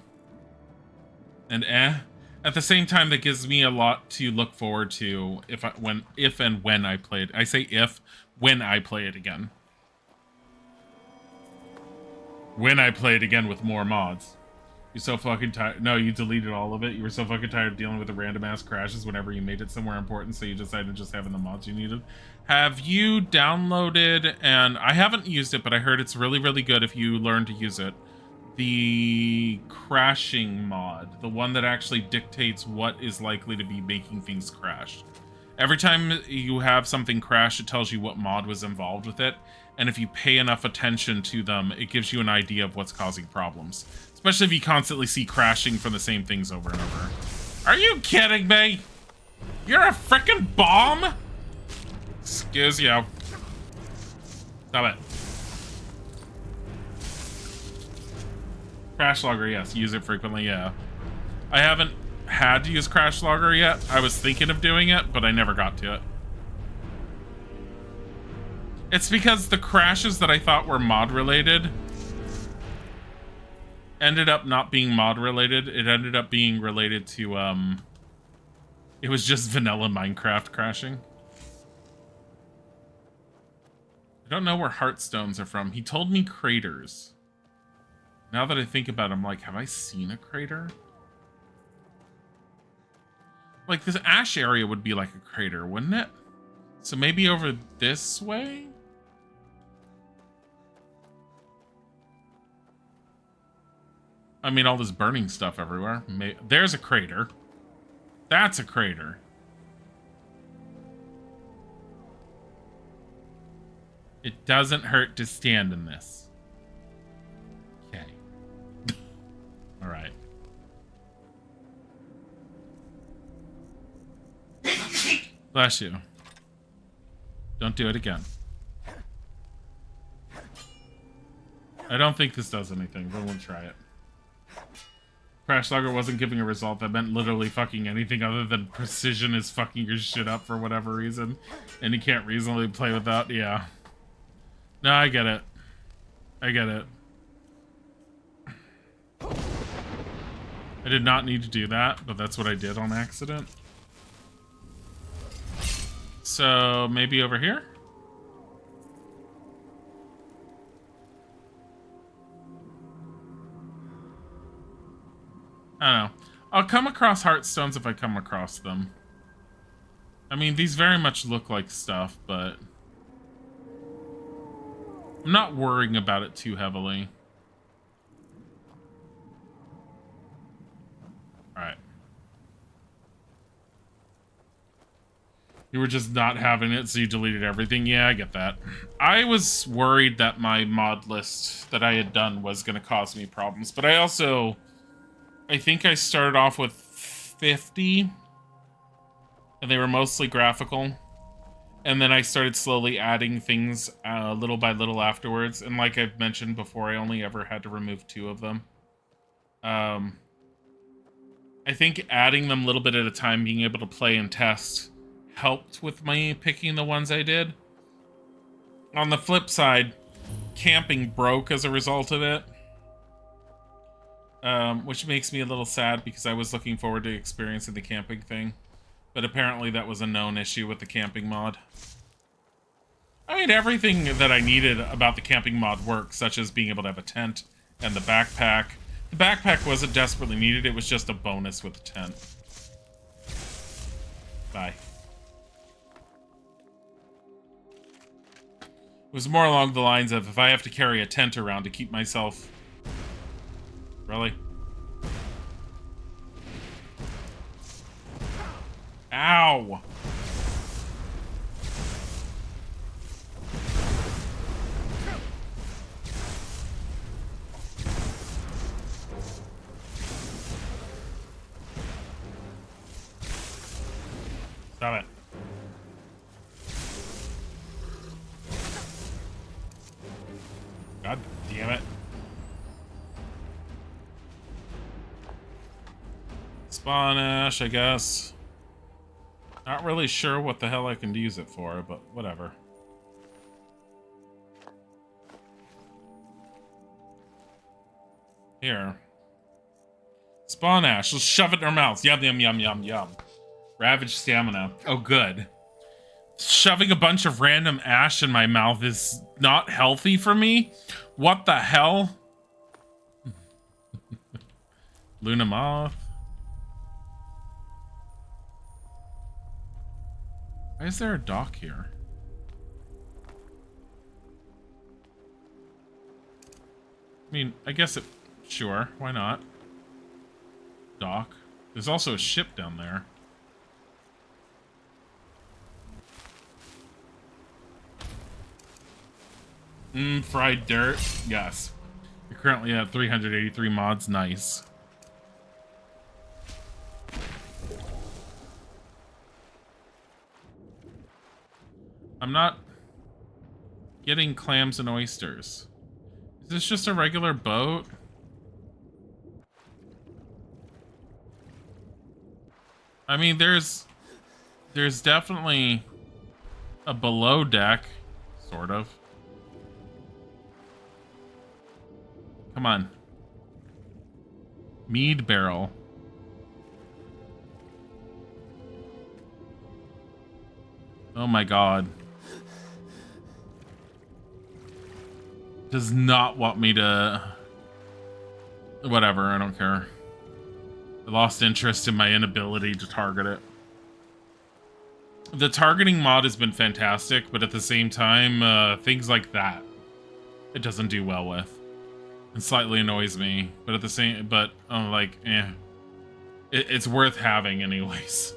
the same time, that gives me a lot to look forward to if and when I play it. I say when I play it again. When I play it again with more mods. You're so fucking tired. No, you deleted all of it. You were so fucking tired of dealing with the random ass crashes whenever you made it somewhere important, so you decided just having the mods you needed. Have you downloaded, and I haven't used it, but I heard it's really, really good if you learn to use it, the crashing mod, the one that actually dictates what is likely to be making things crash. Every time you have something crash, it tells you what mod was involved with it, and if you pay enough attention to them, it gives you an idea of what's causing problems. Especially if you constantly see crashing from the same things over and over. Are you kidding me? You're a frickin' bomb? Excuse you. Stop it. Crash Logger, yes. Use it frequently, yeah. I haven't had to use Crash Logger yet. I was thinking of doing it, but I never got to it. It's because the crashes that I thought were mod-related ended up not being mod-related. It ended up being related to, it was just vanilla Minecraft crashing. I don't know where Heartstones are from. He told me craters. Now that I think about it, I'm like, have I seen a crater? Like, this ash area would be like a crater, wouldn't it? So maybe over this way? I mean, all this burning stuff everywhere. There's a crater. That's a crater. It doesn't hurt to stand in this. Okay. All right. Bless you. Don't do it again. I don't think this does anything, but we'll try it. Crash Logger wasn't giving a result that meant literally fucking anything other than precision is fucking your shit up for whatever reason. And you can't reasonably play without, yeah. No, I get it. I get it. I did not need to do that, but that's what I did on accident. So, maybe over here? I don't know. I'll come across Heartstones if I come across them. I mean, these very much look like stuff, but I'm not worrying about it too heavily. Alright. You were just not having it, so you deleted everything. Yeah, I get that. I was worried that my mod list that I had done was going to cause me problems, but I think I started off with 50, and they were mostly graphical. And then I started slowly adding things little by little afterwards. And like I've mentioned before, I only ever had to remove 2 of them. I think adding them a little bit at a time, being able to play and test, helped with me picking the ones I did. On the flip side, camping broke as a result of it. Which makes me a little sad because I was looking forward to experiencing the camping thing. But apparently that was a known issue with the camping mod. I mean, everything that I needed about the camping mod worked, such as being able to have a tent and the backpack. The backpack wasn't desperately needed, it was just a bonus with the tent. Bye. It was more along the lines of, if I have to carry a tent around to keep myself... Really? Ow! Stop it. God damn it. Spawn Ash, I guess. Not really sure what the hell I can use it for, but whatever. Here. Spawn ash. Let's shove it in our mouths. Yum, yum, yum, yum, yum. Ravage stamina. Oh, good. Shoving a bunch of random ash in my mouth is not healthy for me. What the hell? Luna Moth. Why is there a dock here? I mean, I guess it... Sure, why not? Dock. There's also a ship down there. Fried dirt. Yes. You're currently at 383 mods. Nice. I'm not getting clams and oysters. Is this just a regular boat? I mean, there's definitely a below deck, sort of. Come on. Mead barrel. Oh my god. Does not want me to... Whatever, I don't care. I lost interest in my inability to target it. The targeting mod has been fantastic, but at the same time, things like that, it doesn't do well with. It slightly annoys me, but at the same... But, like, eh. It's worth having anyways.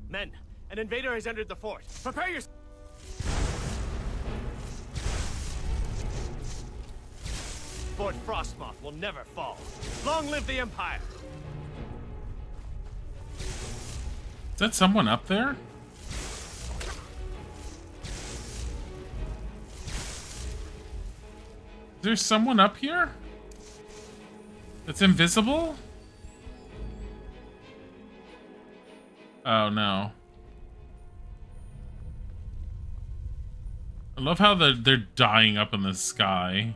Men, an invader has entered the fort. Prepare your... Fort Frostmoth will never fall. Long live the Empire! Is that someone up there? Is there someone up here? That's invisible? Oh no. I love how they're dying up in the sky.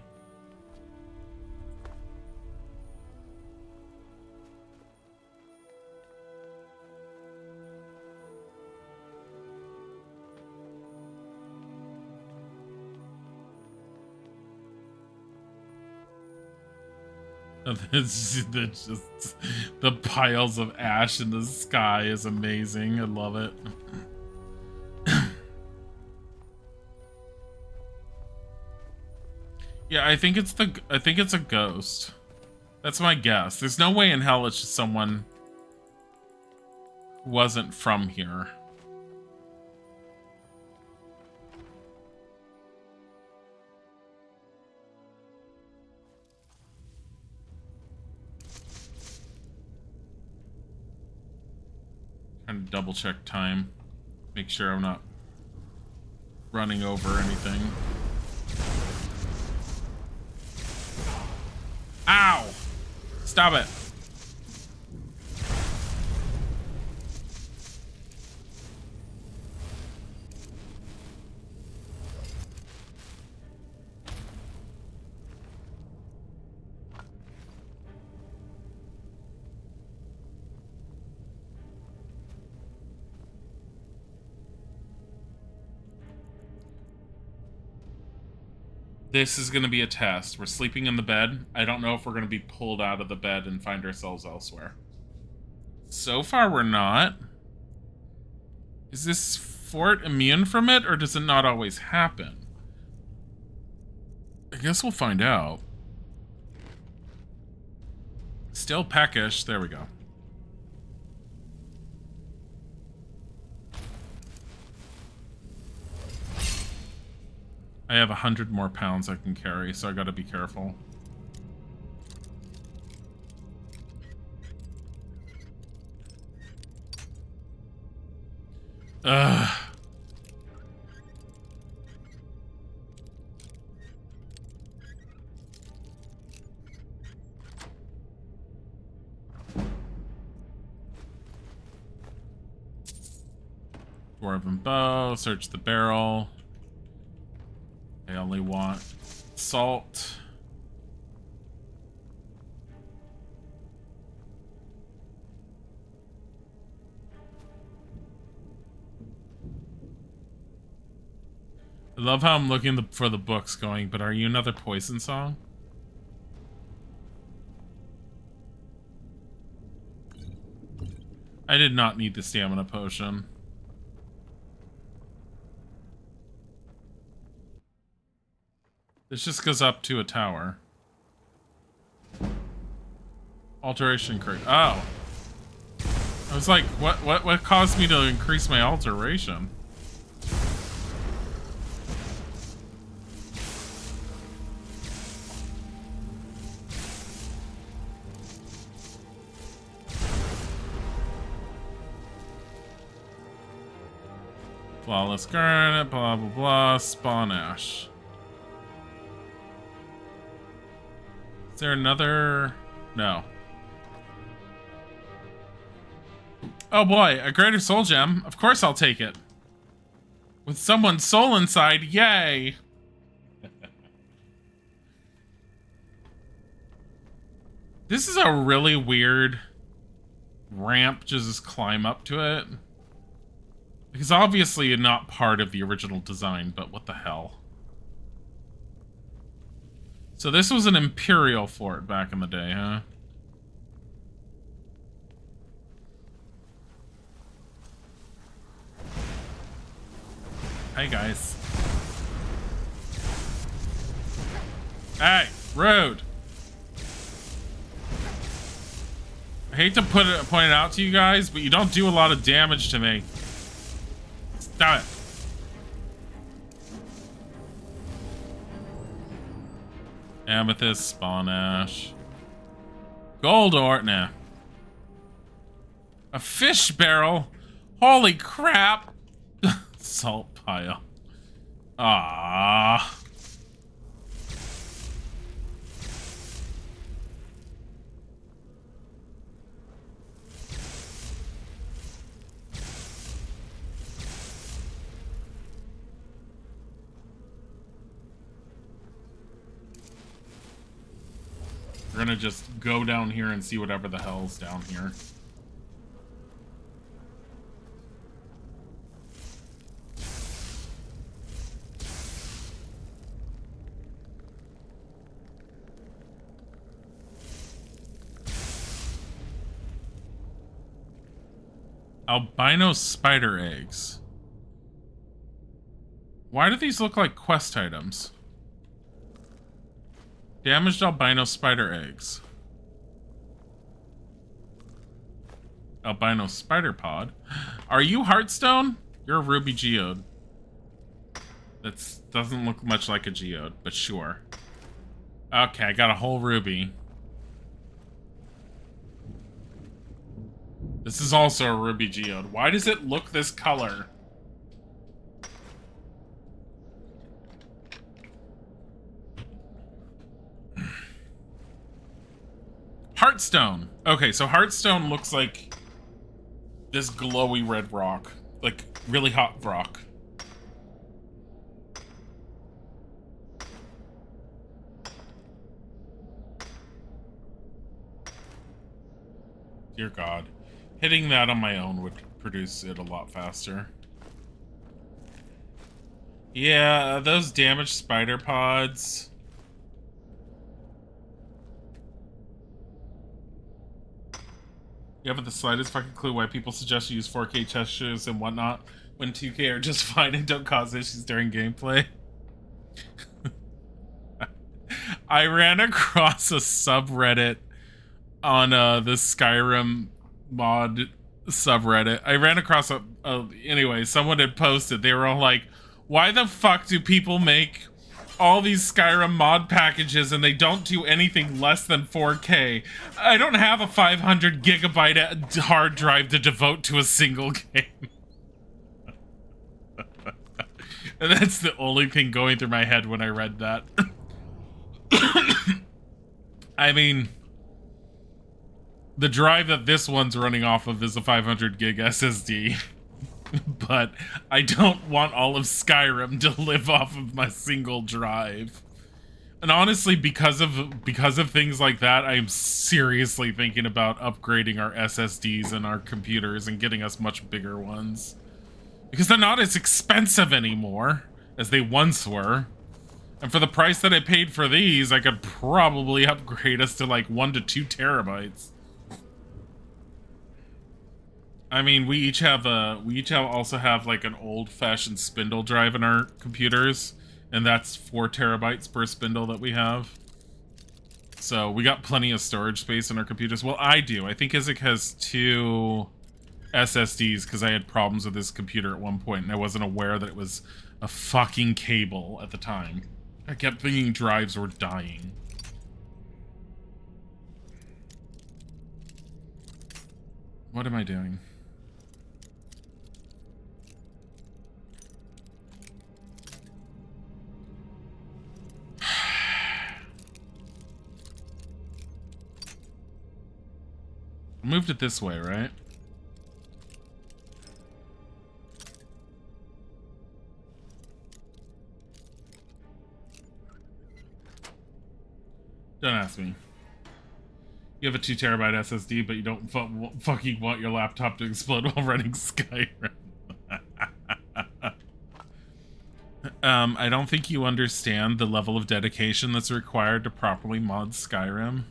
It's just the piles of ash in the sky is amazing. I love it. Yeah, I think it's a ghost. That's my guess. There's no way in hell it's just someone who wasn't from here. Trying to double check time. Make sure I'm not running over anything. Ow! Stop it. This is going to be a test. We're sleeping in the bed. I don't know if we're going to be pulled out of the bed and find ourselves elsewhere. So far, we're not. Is this fort immune from it, or does it not always happen? I guess we'll find out. Still peckish. There we go. I have 100 more pounds I can carry, so I gotta be careful. Ugh. dwarven bow. Search the barrel. I only want salt. I love how I'm looking for the books going, but are you another poison song? I did not need the stamina potion. This just goes up to a tower. Alteration crate. Oh. I was like, what caused me to increase my alteration? Flawless garnet, blah blah blah, spawn ash. Is there another? No. Oh boy, a greater soul gem. Of course I'll take it. With someone's soul inside, yay! This is a really weird ramp, just climb up to it. Because obviously you're not part of the original design, but what the hell? So this was an Imperial fort back in the day, huh? Hey guys. Hey, rude. I hate to point it out to you guys, but you don't do a lot of damage to me. Stop it. Amethyst, spawn ash. Gold ore, nah. A fish barrel? Holy crap. Salt pile. Ah. We're gonna just go down here and see whatever the hell's down here. Albino spider eggs. Why do these look like quest items? Damaged albino spider eggs. Albino spider pod. Are you Heartstone? You're a ruby geode. That doesn't look much like a geode, but sure. Okay, I got a whole ruby. This is also a ruby geode. Why does it look this color? Heartstone. Okay, so Heartstone looks like this glowy red rock. Like, really hot rock. Dear God. Hitting that on my own would produce it a lot faster. Yeah, those damaged spider pods. You haven't the slightest fucking clue why people suggest you use 4K textures and whatnot when 2K are just fine and don't cause issues during gameplay. I ran across a subreddit on the Skyrim mod subreddit. I ran across anyway, someone had posted, they were all like, why the fuck do people make all these Skyrim mod packages and they don't do anything less than 4K? I don't have a 500 gigabyte hard drive to devote to a single game. And that's the only thing going through my head when I read that. I mean, the drive that this one's running off of is a 500 gig SSD. but I don't want all of Skyrim to live off of my single drive. And honestly, because of things like that, I am seriously thinking about upgrading our SSDs and our computers and getting us much bigger ones. Because they're not as expensive anymore as they once were. And for the price that I paid for these, I could probably upgrade us to like 1 to 2 terabytes. I mean, we each also have like an old-fashioned spindle drive in our computers, and that's 4 terabytes per spindle that we have. So we got plenty of storage space in our computers. Well, I do. I think Isaac has 2 SSDs because I had problems with this computer at one point, and I wasn't aware that it was a fucking cable at the time. I kept thinking drives were dying. What am I doing? I moved it this way, right? Don't ask me. You have a 2 terabyte SSD, but you don't fucking want your laptop to explode while running Skyrim. I don't think you understand the level of dedication that's required to properly mod Skyrim.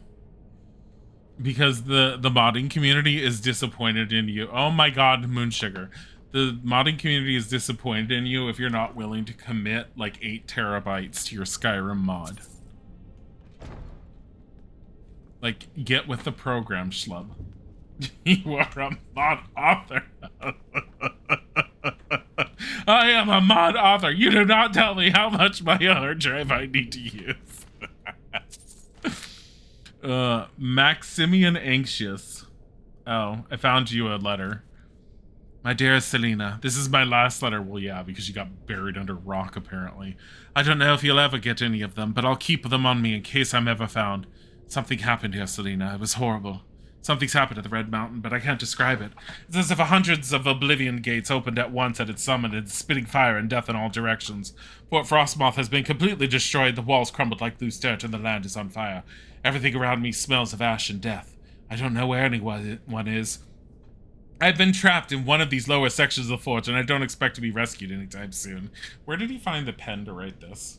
Because the modding community is disappointed in you. Oh my god, Moonsugar. The modding community is disappointed in you if you're not willing to commit like 8 terabytes to your Skyrim mod. Like, get with the program, schlub. You are a mod author. I am a mod author. You do not tell me how much my hard drive I need to use. Maximian Anxious. Oh, I found you a letter. My dearest Selena, this is my last letter. Well, yeah, because you got buried under rock, apparently. I don't know if you'll ever get any of them, but I'll keep them on me in case I'm ever found. Something happened here, Selena. It was horrible. Something's happened at the Red Mountain, but I can't describe it. It's as if hundreds of oblivion gates opened at once at its summit and spitting fire and death in all directions. Fort Frostmoth has been completely destroyed, the walls crumbled like loose dirt, and the land is on fire. Everything around me smells of ash and death. I don't know where anyone is. I've been trapped in one of these lower sections of the fort, and I don't expect to be rescued anytime soon. Where did he find the pen to write this?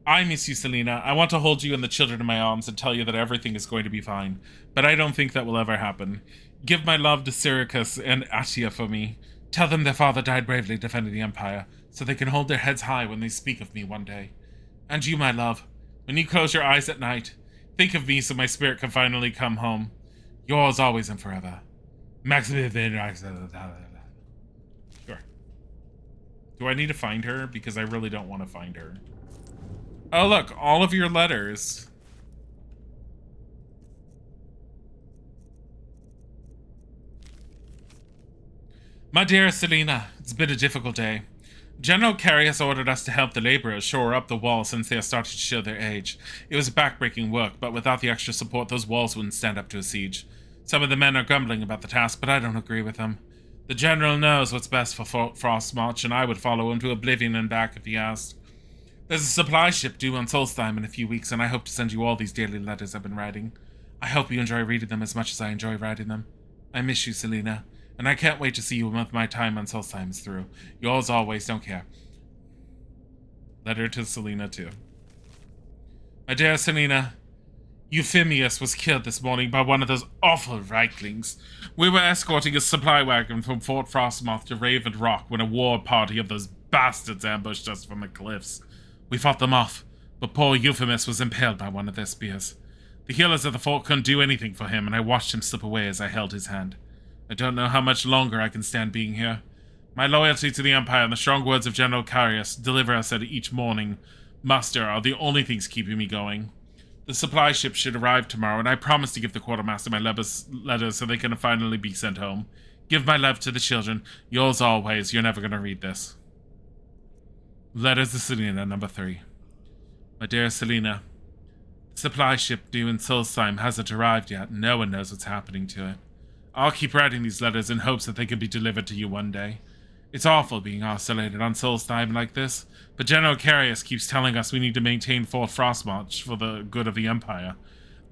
I miss you, Selena. I want to hold you and the children in my arms and tell you that everything is going to be fine. But I don't think that will ever happen. Give my love to Syracuse and Atia for me. Tell them their father died bravely defending the Empire, so they can hold their heads high when they speak of me one day. And you, my love, when you close your eyes at night, think of me so my spirit can finally come home. Yours always and forever. Maximilian. Sure. Do I need to find her? Because I really don't want to find her. Oh, look, all of your letters. My dearest Selena, it's been a difficult day. General Carey has ordered us to help the laborers shore up the walls since they have started to show their age. It was backbreaking work, but without the extra support, those walls wouldn't stand up to a siege. Some of the men are grumbling about the task, but I don't agree with them. The General knows what's best for Frostmarch, and I would follow him to oblivion and back if he asked. There's a supply ship due on Solstheim in a few weeks, and I hope to send you all these daily letters I've been writing. I hope you enjoy reading them as much as I enjoy writing them. I miss you, Selena, and I can't wait to see you when my time on Solstheim is through. Yours always, don't care. Letter to Selena, too. My dear Selena, Euphemius was killed this morning by one of those awful Reiklings. We were escorting a supply wagon from Fort Frostmoth to Raven Rock when a war party of those bastards ambushed us from the cliffs. We fought them off, but poor Euphemius was impaled by one of their spears. The healers of the fort couldn't do anything for him, and I watched him slip away as I held his hand. I don't know how much longer I can stand being here. My loyalty to the Empire and the strong words of General Carius, deliver us at each morning muster, are the only things keeping me going. The supply ship should arrive tomorrow, and I promise to give the quartermaster my letters so they can finally be sent home. Give my love to the children. Yours always. You're never going to read this. Letters to Selena, number 3. My dear Selena, the supply ship due in Solstheim hasn't arrived yet. No one knows what's happening to it. I'll keep writing these letters in hopes that they can be delivered to you one day. It's awful being isolated on Solstheim like this, but General Carius keeps telling us we need to maintain Fort Frostmarch for the good of the Empire.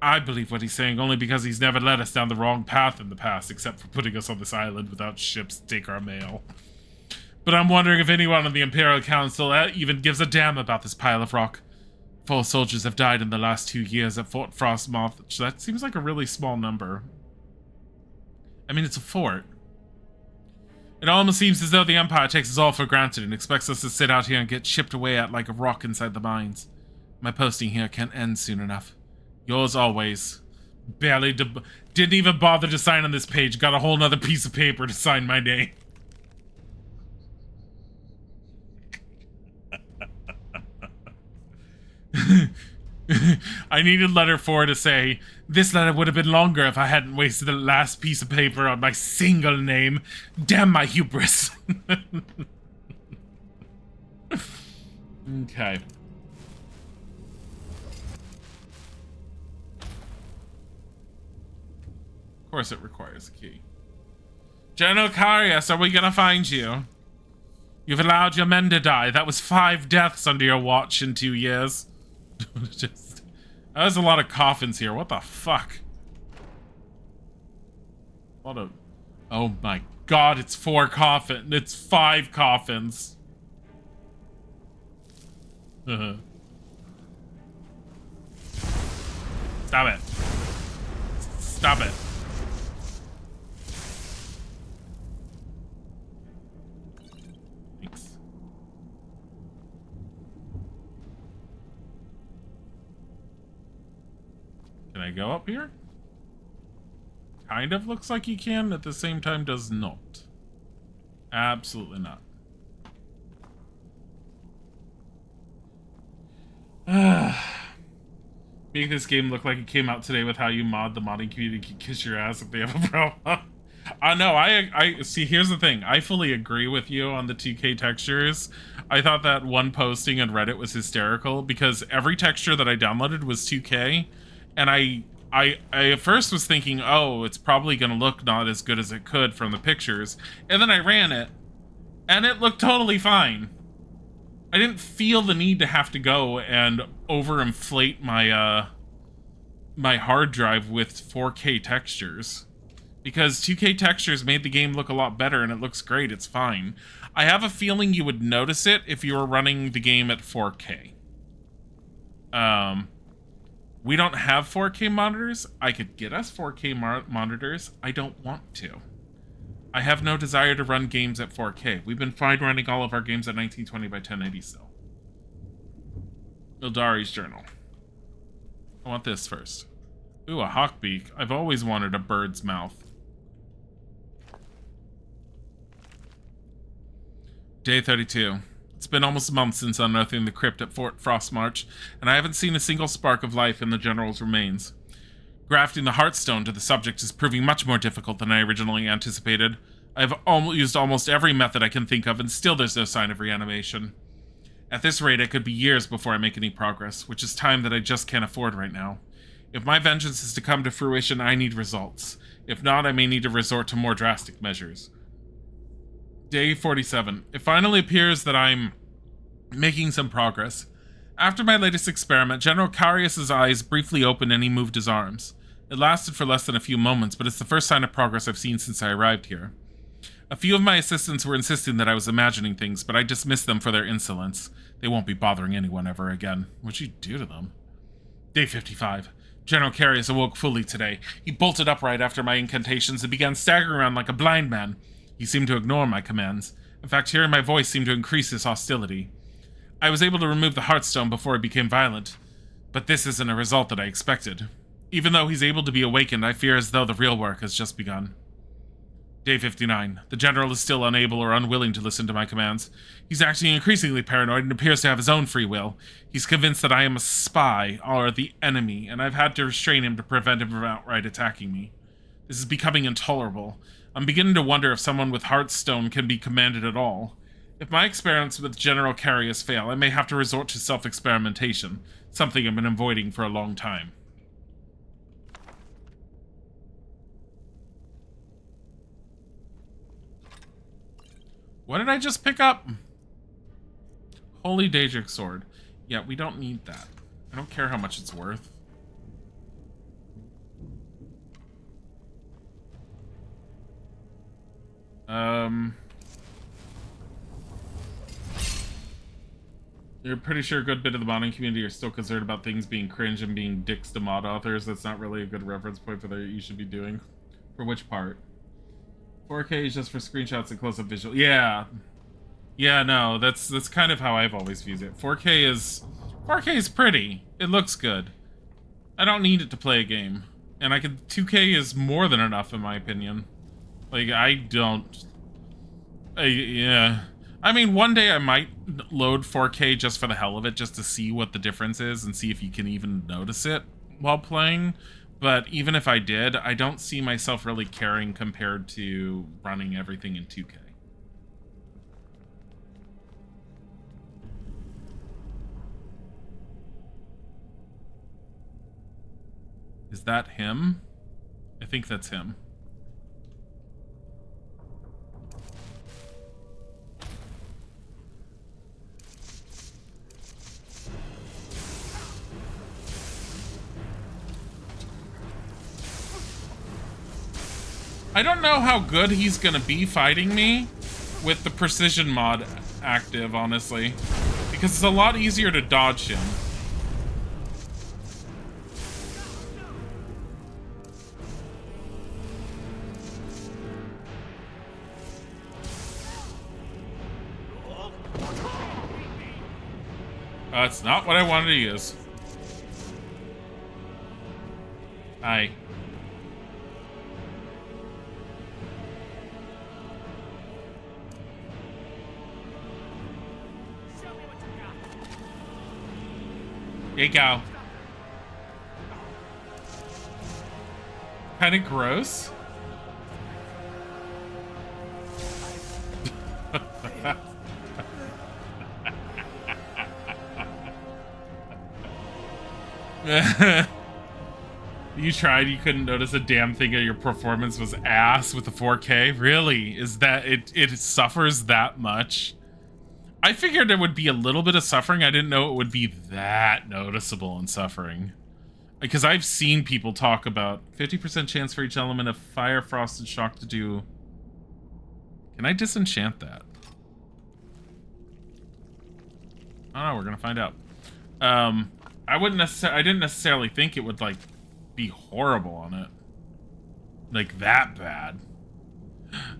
I believe what he's saying only because he's never led us down the wrong path in the past, except for putting us on this island without ships to take our mail. But I'm wondering if anyone on the Imperial Council even gives a damn about this pile of rock. 4 soldiers have died in the last 2 years at Fort Frostmarch. That seems like a really small number. I mean, it's a fort. It almost seems as though the Empire takes us all for granted and expects us to sit out here and get chipped away at like a rock inside the mines. My posting here can't end soon enough. Yours always. Barely didn't even bother to sign on this page. Got a whole nother piece of paper to sign my name. I needed letter 4 to say, this letter would have been longer if I hadn't wasted the last piece of paper on my single name. Damn my hubris. Okay. Of course it requires a key. General Carius, are we gonna find you? You've allowed your men to die. That was 5 deaths under your watch in 2 years. There's a lot of coffins here. What the fuck? What a... Oh my god, it's 4 coffins. It's 5 coffins. Stop it. Stop it. Thanks. Can I go up here? Kind of looks like you can, at the same time does not. Absolutely not. Make this game look like it came out today with how you mod the modding community can kiss your ass if they have a problem. No, I see, here's the thing. I fully agree with you on the 2K textures. I thought that one posting on Reddit was hysterical because every texture that I downloaded was 2K. And I at first was thinking, oh, it's probably going to look not as good as it could from the pictures. And then I ran it, and it looked totally fine. I didn't feel the need to have to go and overinflate my, my hard drive with 4K textures. Because 2K textures made the game look a lot better, and it looks great, it's fine. I have a feeling you would notice it if you were running the game at 4K. We don't have 4K monitors. I could get us 4K monitors. I don't want to. I have no desire to run games at 4K. We've been fine running all of our games at 1920 by 1080 still. Ildari's journal. I want this first. Ooh, a hawkbeak. I've always wanted a bird's mouth. Day 32. It's been almost a month since unearthing the crypt at Fort Frostmarch, and I haven't seen a single spark of life in the General's remains. Grafting the Heartstone to the subject is proving much more difficult than I originally anticipated. I've used almost every method I can think of, and still there's no sign of reanimation. At this rate, it could be years before I make any progress, which is time that I just can't afford right now. If my vengeance is to come to fruition, I need results. If not, I may need to resort to more drastic measures. Day 47. It finally appears that I'm making some progress. After my latest experiment, General Carius's eyes briefly opened and he moved his arms. It lasted for less than a few moments, but it's the first sign of progress I've seen since I arrived here. A few of my assistants were insisting that I was imagining things, but I dismissed them for their insolence. They won't be bothering anyone ever again. What'd you do to them? Day 55. General Carius awoke fully today. He bolted upright after my incantations and began staggering around like a blind man. He seemed to ignore my commands. In fact, hearing my voice seemed to increase his hostility. I was able to remove the Heartstone before he became violent, but this isn't a result that I expected. Even though he's able to be awakened, I fear as though the real work has just begun. Day 59. The General is still unable or unwilling to listen to my commands. He's acting increasingly paranoid and appears to have his own free will. He's convinced that I am a spy or the enemy, and I've had to restrain him to prevent him from outright attacking me. This is becoming intolerable. I'm beginning to wonder if someone with Heartstone can be commanded at all. If my experiments with General Carius fail, I may have to resort to self-experimentation, something I've been avoiding for a long time. What did I just pick up? Holy Daedric Sword. Yeah, we don't need that. I don't care how much it's worth. You're pretty sure a good bit of the modding community are still concerned about things being cringe and being dicks to mod authors. That's not really a good reference point for what you should be doing. For which part? 4K is just for screenshots and close-up visual. Yeah. Yeah, no, that's kind of how I've always viewed it. 4K is pretty. It looks good. I don't need it to play a game. And 2K is more than enough in my opinion. Like, yeah. I mean, one day I might load 4K just for the hell of it, just to see what the difference is and see if you can even notice it while playing. But even if I did, I don't see myself really caring compared to running everything in 2K. Is that him? I think that's him. I don't know how good he's gonna be fighting me with the precision mod active, honestly. Because it's a lot easier to dodge him. That's not what I wanted to use. Hi. Here you go. Kind of gross. You tried, you couldn't notice a damn thing of your performance was ass with the 4K? Really? Is that it suffers that much? I figured there would be a little bit of suffering. I didn't know it would be that noticeable in suffering. Because I've seen people talk about 50% chance for each element of fire, frost, and shock to do. Can I disenchant that? Oh, we're gonna find out. I didn't necessarily think it would like be horrible on it. Like that bad.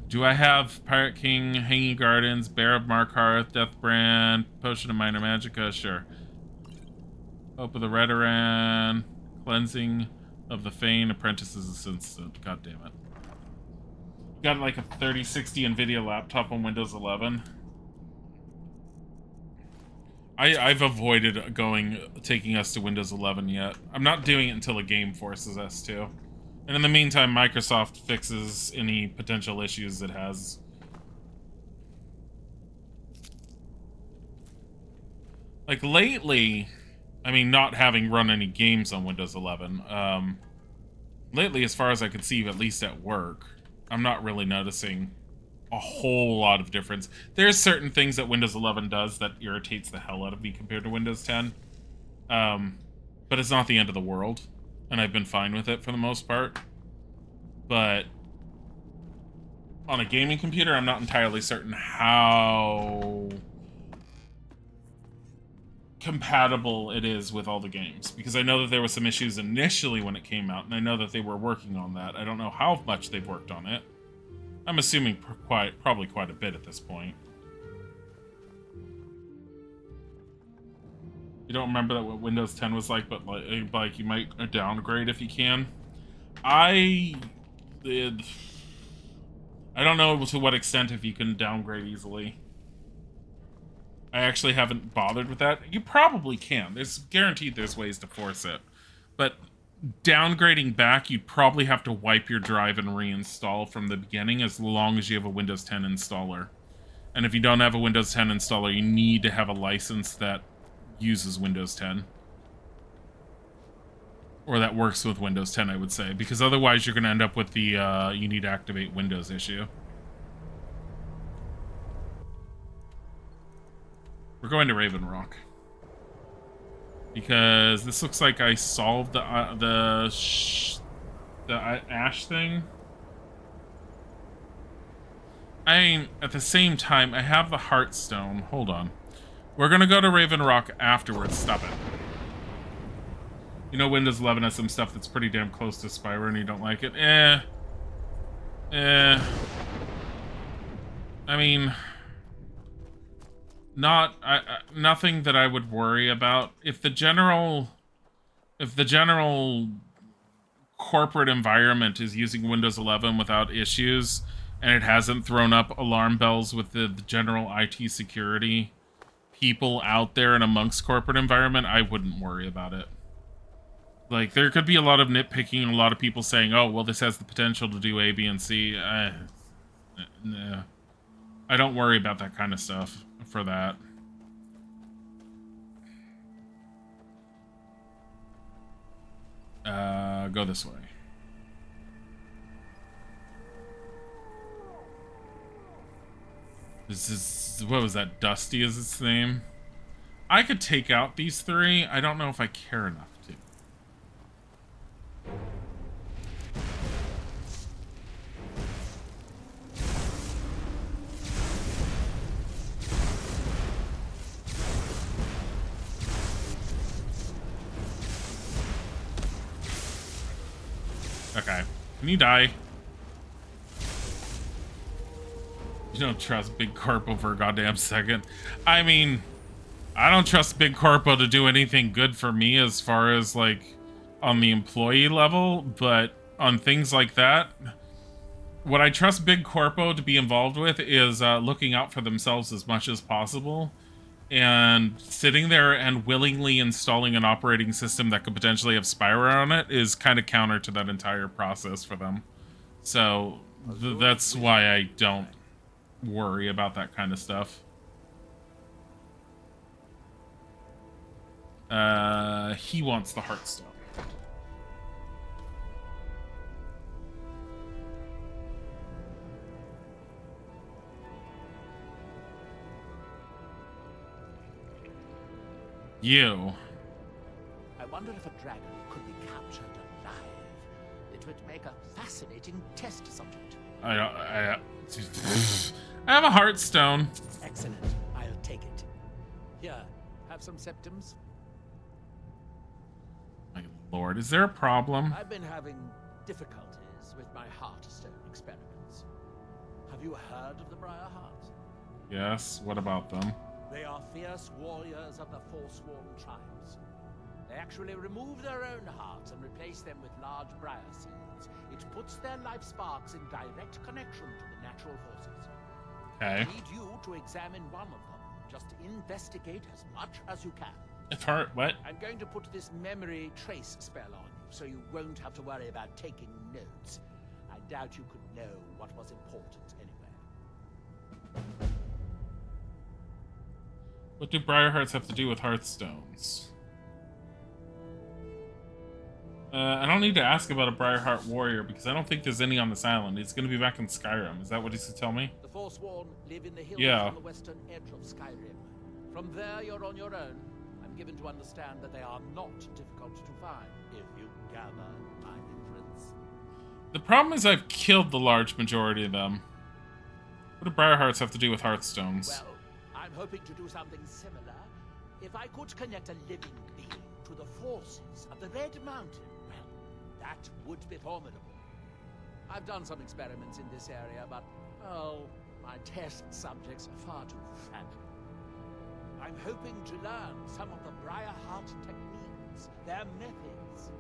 Do I have Pirate King, Hanging Gardens, Bear of Markarth, Deathbrand, Potion of Minor Magicka? Sure. Hope of the Redoran, Cleansing of the Fane, Apprentices Assistant. God damn it. Got like a 3060 NVIDIA laptop on Windows 11. I've avoided taking us to Windows 11 yet. I'm not doing it until a game forces us to. And in the meantime, Microsoft fixes any potential issues it has. Like lately, I mean, not having run any games on Windows 11, lately, as far as I could see, at least at work, I'm not really noticing a whole lot of difference. There's certain things that Windows 11 does that irritates the hell out of me compared to Windows 10. But it's not the end of the world. And I've been fine with it for the most part. But on a gaming computer, I'm not entirely certain how compatible it is with all the games. Because I know that there were some issues initially when it came out, and I know that they were working on that. I don't know how much they've worked on it. I'm assuming probably quite a bit at this point. You don't remember that what Windows 10 was like, but like you might downgrade if you can. I don't know to what extent if you can downgrade easily. I actually haven't bothered with that. You probably can. There's guaranteed there's ways to force it. But downgrading back, you'd probably have to wipe your drive and reinstall from the beginning as long as you have a Windows 10 installer. And if you don't have a Windows 10 installer, you need to have a license that uses Windows 10. Or that works with Windows 10, I would say. Because otherwise you're going to end up with the you need to activate Windows issue. We're going to Raven Rock. Because this looks like I solved the ash thing. I mean, at the same time, I have the Heartstone. Hold on. We're gonna go to Raven Rock afterwards. Stop it. You know Windows 11 has some stuff that's pretty damn close to Skyrim and you don't like it? I mean... nothing that I would worry about. If the general corporate environment is using Windows 11 without issues, and it hasn't thrown up alarm bells with the general IT security people out there and amongst corporate environment, I wouldn't worry about it. Like, there could be a lot of nitpicking and a lot of people saying, oh, well, this has the potential to do A, B, and C. Nah. I don't worry about that kind of stuff for that. Go this way. This is, what was that? Dusty is its name? I could take out these three. I don't know if I care enough to. Okay. Can you die? You don't trust Big Corpo for a goddamn second. I mean, I don't trust Big Corpo to do anything good for me as far as, like, on the employee level, but on things like that, what I trust Big Corpo to be involved with is looking out for themselves as much as possible, and sitting there and willingly installing an operating system that could potentially have spyware on it is kind of counter to that entire process for them. So that's why I don't worry about that kind of stuff. He wants the Heartstone. You. I wonder if a dragon could be captured alive. It would make a fascinating test subject. I have a Heartstone. Excellent. I'll take it. Here, have some septums. My lord, is there a problem? I've been having difficulties with my Heartstone experiments. Have you heard of the Briar Hearts? Yes, what about them? They are fierce warriors of the Forsworn tribes. They actually remove their own hearts and replace them with large briar seeds. It puts their life sparks in direct connection to the natural forces. Okay. I need you to examine one of them. Just investigate as much as you can. If heart, what? I'm going to put this memory trace spell on you, so you won't have to worry about taking notes. I doubt you could know what was important anyway. What do Briar Hearts have to do with Heartstones? I don't need to ask about a Briarheart warrior because I don't think there's any on this island. He's going to be back in Skyrim. Is that what he's to tell me? The Forsworn live in the hills Yeah. on the western edge of Skyrim. From there, you're on your own. I'm given to understand that they are not difficult to find, if you gather my inference. The problem is I've killed the large majority of them. What do Briarhearts have to do with Heartstones? Well, I'm hoping to do something similar. If I could connect a living being to the forces of the Red Mountain, well, that would be formidable. I've done some experiments in this area, but, oh, my test subjects are far too fragile. I'm hoping to learn some of the Briarheart techniques, their methods.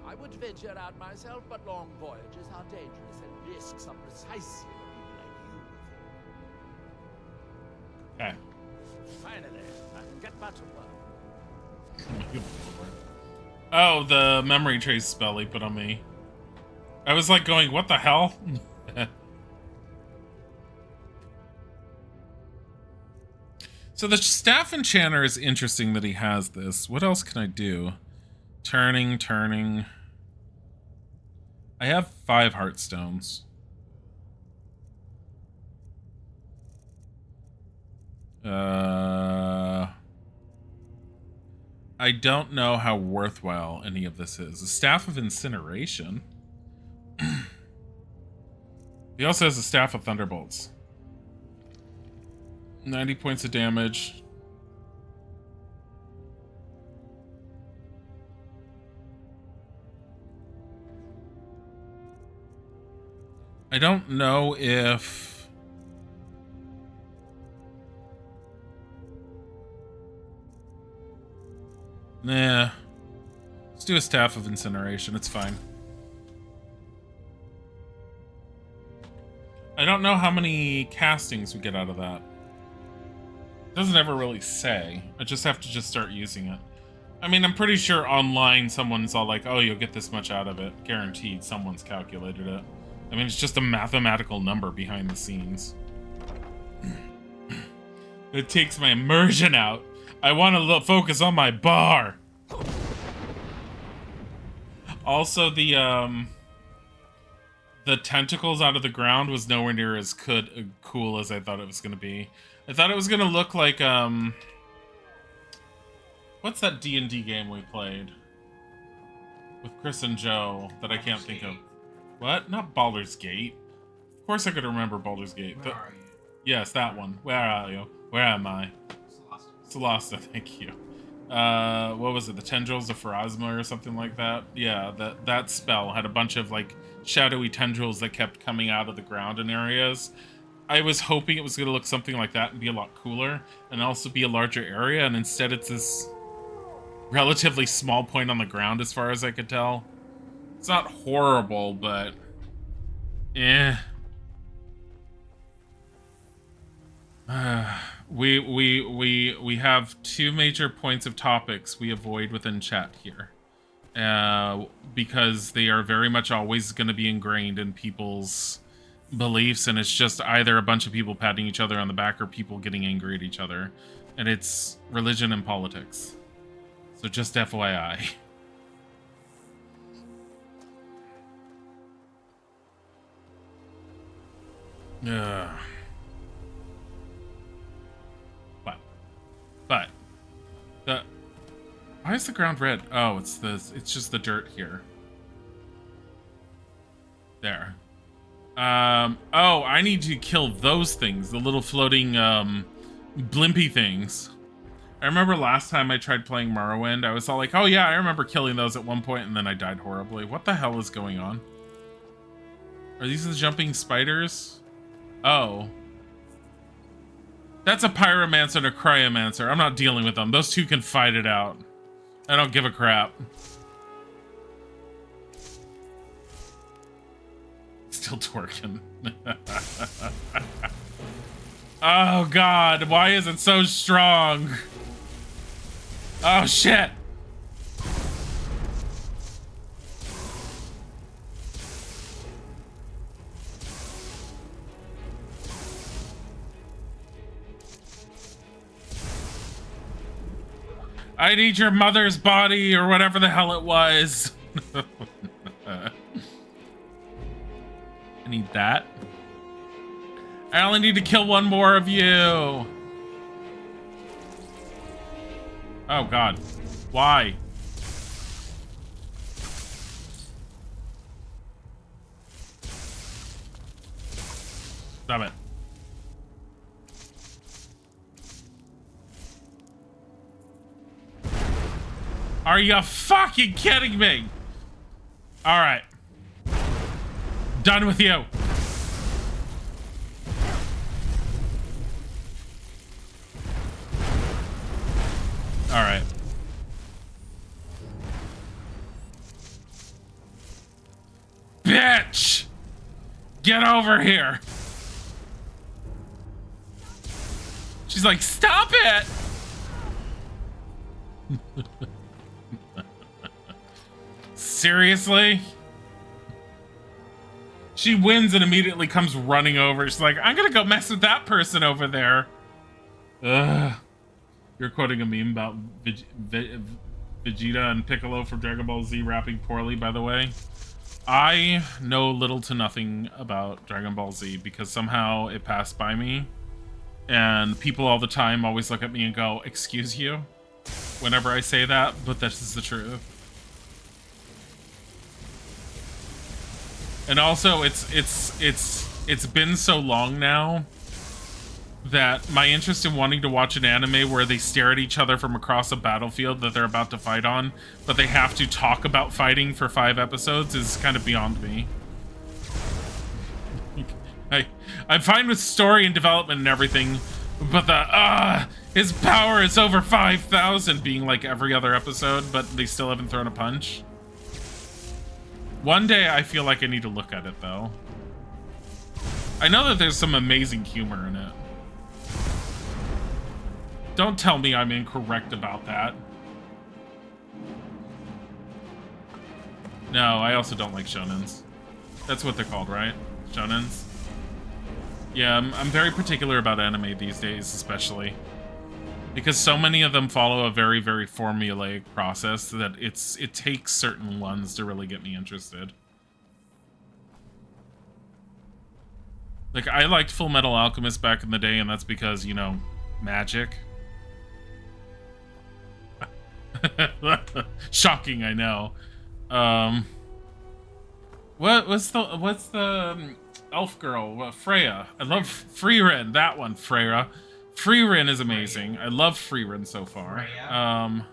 I would venture out myself, but long voyages are dangerous and risks are precisely what people like you. Okay. Finally, I can get back to work. Oh, the memory trace spell he put on me. I was like going, what the hell? So the staff enchanter is interesting that he has this. What else can I do? Turning. I have 5 Heartstones. I don't know how worthwhile any of this is. A Staff of Incineration. He also has a Staff of Thunderbolts. 90 points of damage. I don't know if... Nah. Let's do a Staff of Incineration. It's fine. I don't know how many castings we get out of that. It doesn't ever really say. I just have to just start using it. I mean, I'm pretty sure online someone's all like, oh, you'll get this much out of it. Guaranteed someone's calculated it. I mean, it's just a mathematical number behind the scenes. It takes my immersion out. I want to focus on my bar. Also, the tentacles out of the ground was nowhere near as cool as I thought it was going to be. I thought it was going to look like, what's that D&D game we played? With Chris and Joe that I can't think of. What? Not Baldur's Gate. Of course I could remember Baldur's Gate. Where are you? Yes, that one. Where are you? Where am I? Solasta, thank you. What was it? The Tendrils of Pharasma or something like that? Yeah, that spell had a bunch of, like, shadowy tendrils that kept coming out of the ground in areas. I was hoping it was going to look something like that and be a lot cooler, and also be a larger area, and instead it's this relatively small point on the ground as far as I could tell. It's not horrible, but... eh. We have two major points of topics we avoid within chat here. Because they are very much always going to be ingrained in people's beliefs, and it's just either a bunch of people patting each other on the back or people getting angry at each other. And it's religion and politics. So just FYI. But why is the ground red? Oh, it's just the dirt here. There. Oh, I need to kill those things, the little floating blimpy things. I remember last time I tried playing Morrowind, I was all like, oh yeah, I remember killing those at one point, and then I died horribly. What the hell is going on? Are these the jumping spiders? Oh. That's a pyromancer and a cryomancer. I'm not dealing with them. Those two can fight it out. I don't give a crap. Still twerking. Oh god, why is it so strong? Oh shit. I need your mother's body, or whatever the hell it was. I need that. I only need to kill one more of you. Oh god. Why? Stop it. Are you fucking kidding me? All right. Done with you. All right. Bitch! Get over here. She's like, stop it! Seriously? She wins and immediately comes running over. She's like, I'm gonna go mess with that person over there. Ugh. You're quoting a meme about Vegeta and Piccolo from Dragon Ball Z rapping poorly, by the way. I know little to nothing about Dragon Ball Z because somehow it passed by me. And people all the time always look at me and go, excuse you? whenever I say that, but this is the truth. And also, it's been so long now that my interest in wanting to watch an anime where they stare at each other from across a battlefield that they're about to fight on, but they have to talk about fighting for 5 episodes is kind of beyond me. I'm fine with story and development and everything, but the his power is over 5,000 being like every other episode, but they still haven't thrown a punch. One day I feel like I need to look at it though. I know that there's some amazing humor in it. Don't tell me I'm incorrect about that. No, I also don't like shonens. That's what they're called, right? Shonens? Yeah, I'm very particular about anime these days, especially. Because so many of them follow a very, very formulaic process that it takes certain ones to really get me interested. Like, I liked Full Metal Alchemist back in the day, and that's because, you know, magic. Shocking, I know. What's the elf girl? Freya. I love Frieren. That one, Freya. Frieren is amazing. I love Frieren so far. I'm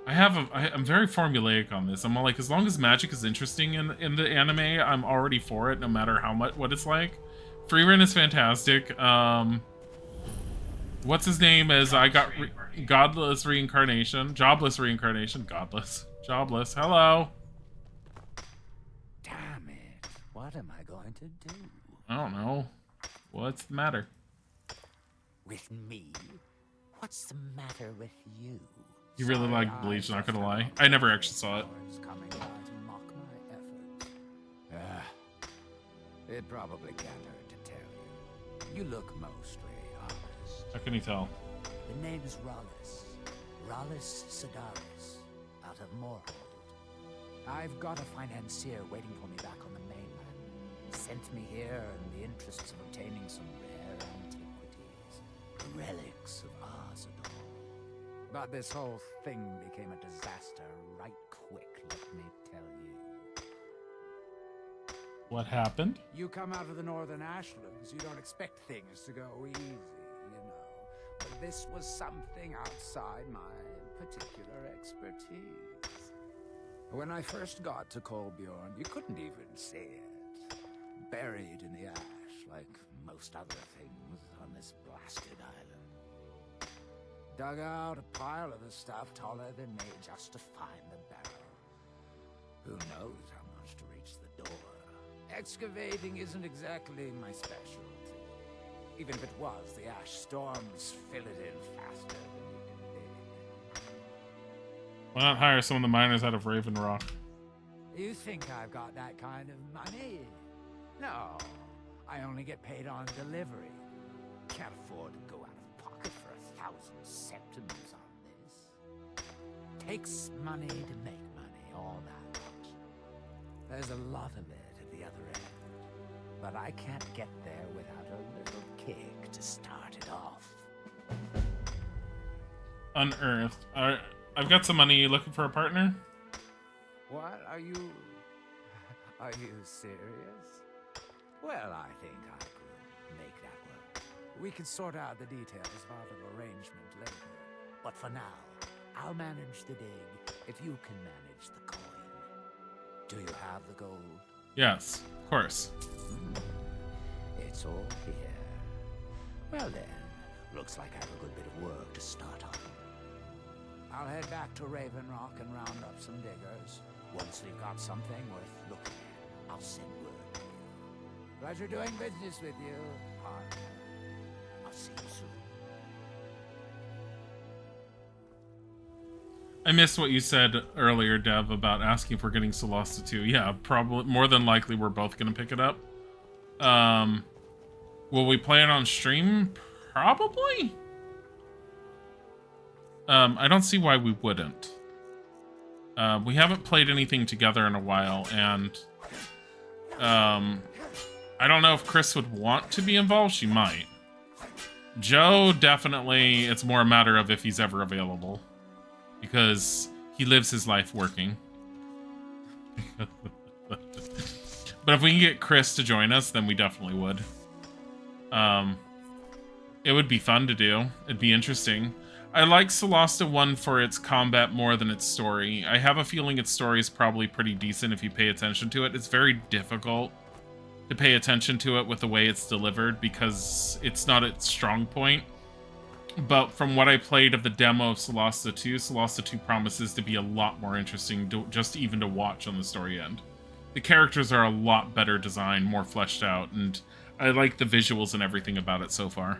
very formulaic on this. I'm all like, as long as magic is interesting in the anime, I'm already for it, no matter what it's like. Frieren is fantastic. What's his name is Godless Reincarnation. Jobless Reincarnation. Godless. Jobless. Hello. Damn it. What am I going to do? I don't know. What's the matter? With me? What's the matter with you? You really like Bleach, not gonna lie. I never actually saw it. Coming by to mock my efforts. It probably can't hurt to tell you. You look mostly honest. How can you tell? The name's Rollis. Rollis Sedaris, out of Moorhold. I've got a financier waiting for me back on the mainland. He sent me here in the interests of obtaining some rare antiquities. Relics of Arzador. But this whole thing became a disaster right quick, let me tell you. What happened? You come out of the northern ashlands, you don't expect things to go easy, you know. But this was something outside my particular expertise. When I first got to Kolbjorn, you couldn't even see it. Buried in the ash, like most other things on this blasted island. Dug out a pile of the stuff taller than me just to find the barrel. Who knows how much to reach the door? Excavating isn't exactly my specialty. Even if it was, the ash storms fill it in faster than you can dig. Why not hire some of the miners out of Raven Rock? You think I've got that kind of money? No, I only get paid on delivery. Can't afford to go out of pocket for 1,000 septims on this. Takes money to make money, all that much. There's a lot of it at the other end. But I can't get there without a little kick to start it off. Unearthed. I've got some money. You looking for a partner? What? Are you serious? Well, I think I could make that work. We can sort out the details of our little arrangement later. But for now, I'll manage the dig if you can manage the coin. Do you have the gold? Yes, of course. It's all here. Well then, looks like I have a good bit of work to start on. I'll head back to Raven Rock and round up some diggers. Once we've got something worth looking at, I'll send word to you. Pleasure doing business with you, partner. I'll see you soon. I missed what you said earlier, Dev, about asking if we're getting Solasta 2. Yeah, probably. More than likely, we're both going to pick it up. Will we play it on stream? Probably. I don't see why we wouldn't. We haven't played anything together in a while, and I don't know if Chris would want to be involved. She might. Joe, definitely. It's more a matter of if he's ever available. because he lives his life working. But if we can get Chris to join us, then we definitely would. It would be fun to do. It'd be interesting. I like Solasta 1 for its combat more than its story. I have a feeling its story is probably pretty decent if you pay attention to it. It's very difficult to pay attention to it with the way it's delivered because it's not its strong point. But from what I played of the demo of Solasta 2 promises to be a lot more interesting just even to watch on the story end. The characters are a lot better designed, more fleshed out, and I like the visuals and everything about it so far.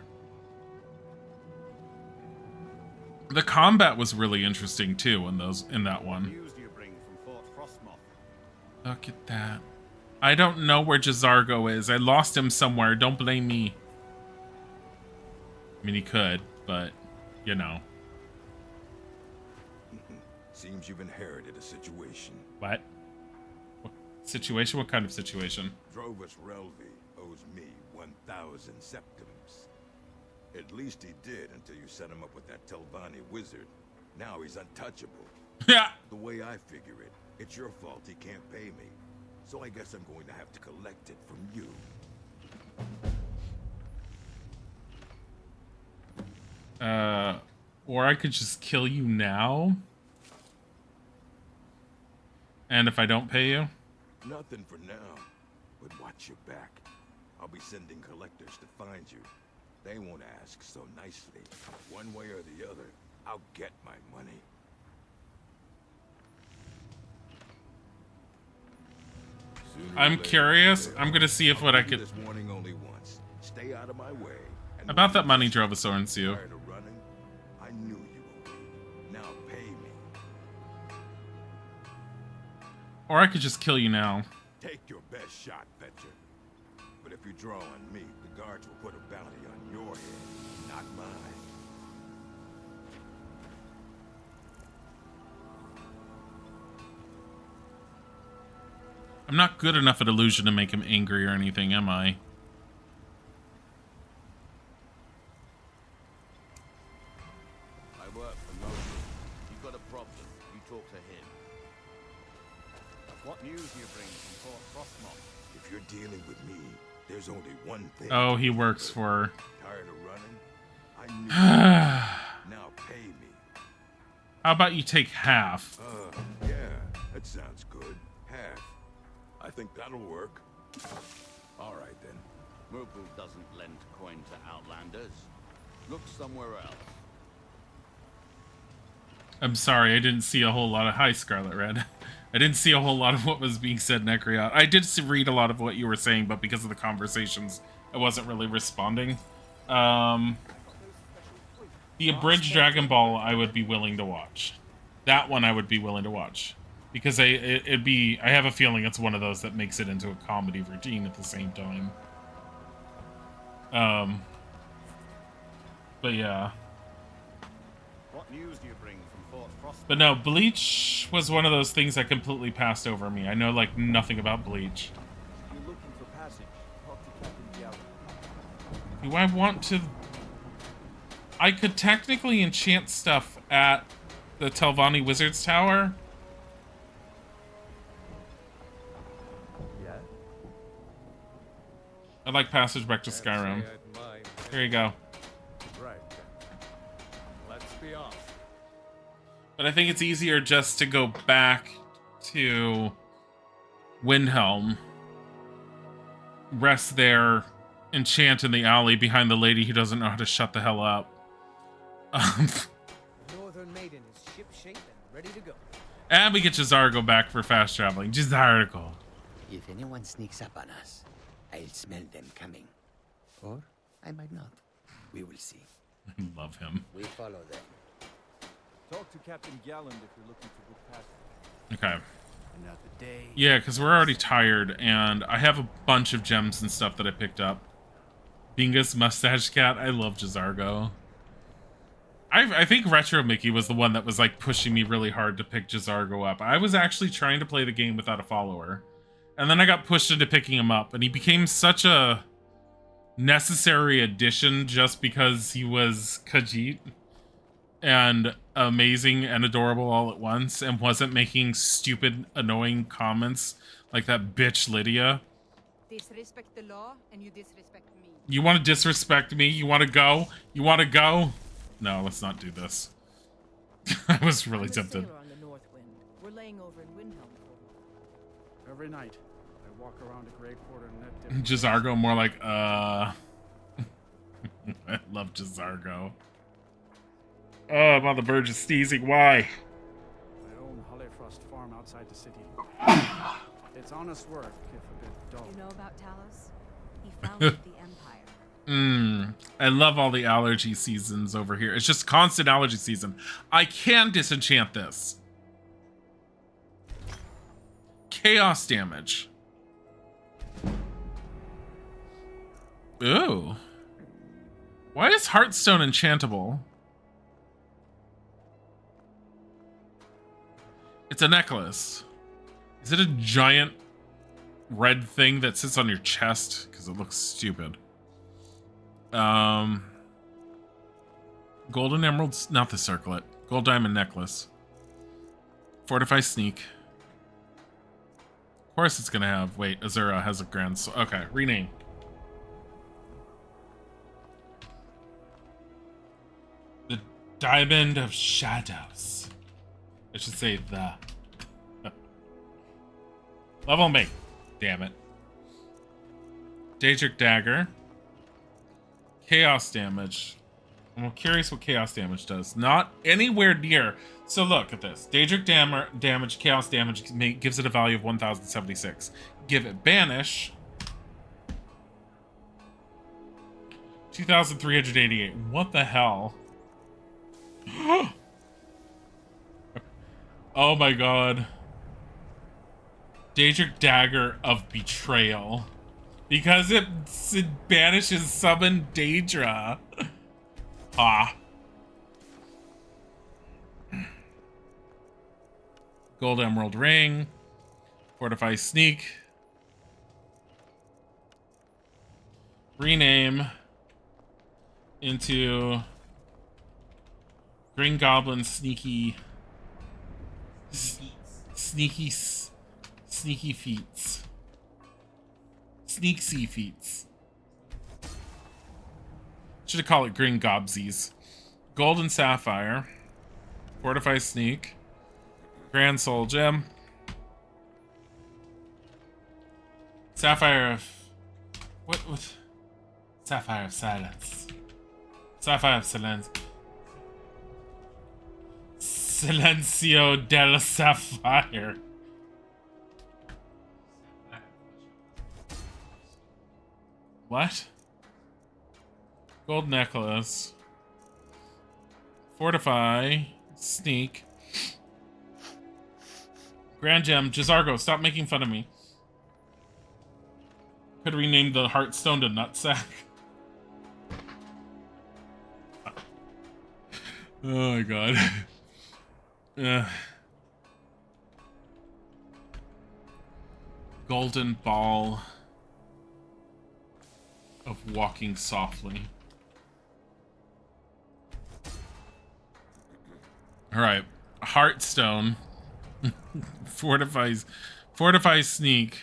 The combat was really interesting too in that one. Look at that. I don't know where J'zargo is. I lost him somewhere. Don't blame me. I mean, he could, but, you know. Seems you've inherited a situation. What? What situation? What kind of situation? Drovus Relvi owes me 1,000 septums. At least he did until you set him up with that Telvanni wizard. Now he's untouchable. Yeah. The way I figure it, it's your fault he can't pay me. So I guess I'm going to have to collect it from you. Or I could just kill you now. And if I don't pay you? Nothing for now, but watch your back. I'll be sending collectors to find you. They won't ask so nicely. One way or the other, I'll get my money. I'm curious. I'm gonna see if what I could. This warning only once. Stay out of my way. About that money, Drovasaurus, you. Tired of running? I knew you would. Now pay me. Or I could just kill you now. Take your best shot, Fetcher. But if you draw on me, the guards will put a bounty on your head, not mine. I'm not good enough at illusion to make him angry or anything, am I? I work for Mounds. You've got a problem, you talk to him. What news do you bring from Fort Frostmoth? If you're dealing with me, there's only one thing. Oh, he works for... Tired of running? I knew you. Now pay me. How about you take half? Yeah, that sounds good. Half. I think that'll work. All right, then. Merkel doesn't lend coin to outlanders. Look somewhere else. I'm sorry, I didn't see a whole lot of... Hi, Scarlet Red. I didn't see a whole lot of what was being said, Necryot. I did read a lot of what you were saying, but because of the conversations, I wasn't really responding. The Abridged Dragon Ball, I would be willing to watch. That one I would be willing to watch. Because I have a feeling it's one of those that makes it into a comedy routine at the same time. But yeah. What news do you bring from Fort Frostmoth? But no, Bleach was one of those things that completely passed over me. I know, like, nothing about Bleach. If you're looking for passage, talk to Captain Gallo. Do I want to... I could technically enchant stuff at the Telvanni Wizard's Tower. Yeah? I'd like passage back to Skyrim. Here you go. Right. Let's be off. But I think it's easier just to go back to Windhelm, rest there, enchant in the alley behind the lady who doesn't know how to shut the hell up. Northern Maiden is ship-shape and ready to go. And we get J'zargo back for fast traveling. J'zargo. If anyone sneaks up on us, I'll smell them coming. Or I might not. We will see. I love him. We follow them. Talk to Captain Galland if you're looking for good passage. Okay. Another day. Yeah, because we're already tired, and I have a bunch of gems and stuff that I picked up. Bingus Mustache Cat. I love J'zargo. I think Retro Mickey was the one that was like pushing me really hard to pick J'zargo up. I was actually trying to play the game without a follower. And then I got pushed into picking him up, and he became such a necessary addition just because he was Khajiit. and amazing and adorable all at once and wasn't making stupid, annoying comments like that bitch Lydia. Disrespect the law and you disrespect me. You want to disrespect me? You want to go? You want to go? No, let's not do this. I was really tempted. On the North Wind. We're laying over in Windhelm for Every night, I walk around a Grey Quarter net. Jazargo more like, I love Jazargo. Oh, I'm on the verge of sneezing. Why? I own Hollifrost farm outside the city. It's honest work, if a bit dull. You know about Talos? He founded the Empire. I love all the allergy seasons over here. It's just constant allergy season. I can disenchant this. Chaos damage. Ooh. Why is Heartstone enchantable? It's a necklace. Is it a giant red thing that sits on your chest? Because it looks stupid. Golden emeralds, not the circlet. Gold diamond necklace. Fortify sneak. Of course it's gonna have, wait, Azura has a grand soul. Okay, rename. The Diamond of Shadows. I should say the. Level me. Damn it. Daedric Dagger. Chaos damage. I'm curious what chaos damage does. Not anywhere near. So look at this. Daedric damage, chaos damage gives it a value of 1076. Give it banish. 2388. What the hell? Oh my god. Daedric Dagger of Betrayal. Because it banishes summon Daedra. Ah. Gold Emerald Ring. Fortify Sneak. Rename into Green Goblin Sneaky Feats. Sneaksy Feats. Should have called it Green Gobsies. Golden Sapphire. Fortify Sneak. Grand Soul Gem. Sapphire of... What? Sapphire of Silence. Sapphire of Silence. Silencio del Sapphire. What? Gold necklace. Fortify. Sneak. Grand Gem. Jazargo, stop making fun of me. Could rename the Heartstone to Nutsack. Oh my god. Golden Ball of Walking Softly. Alright. Heartstone. Fortify Sneak.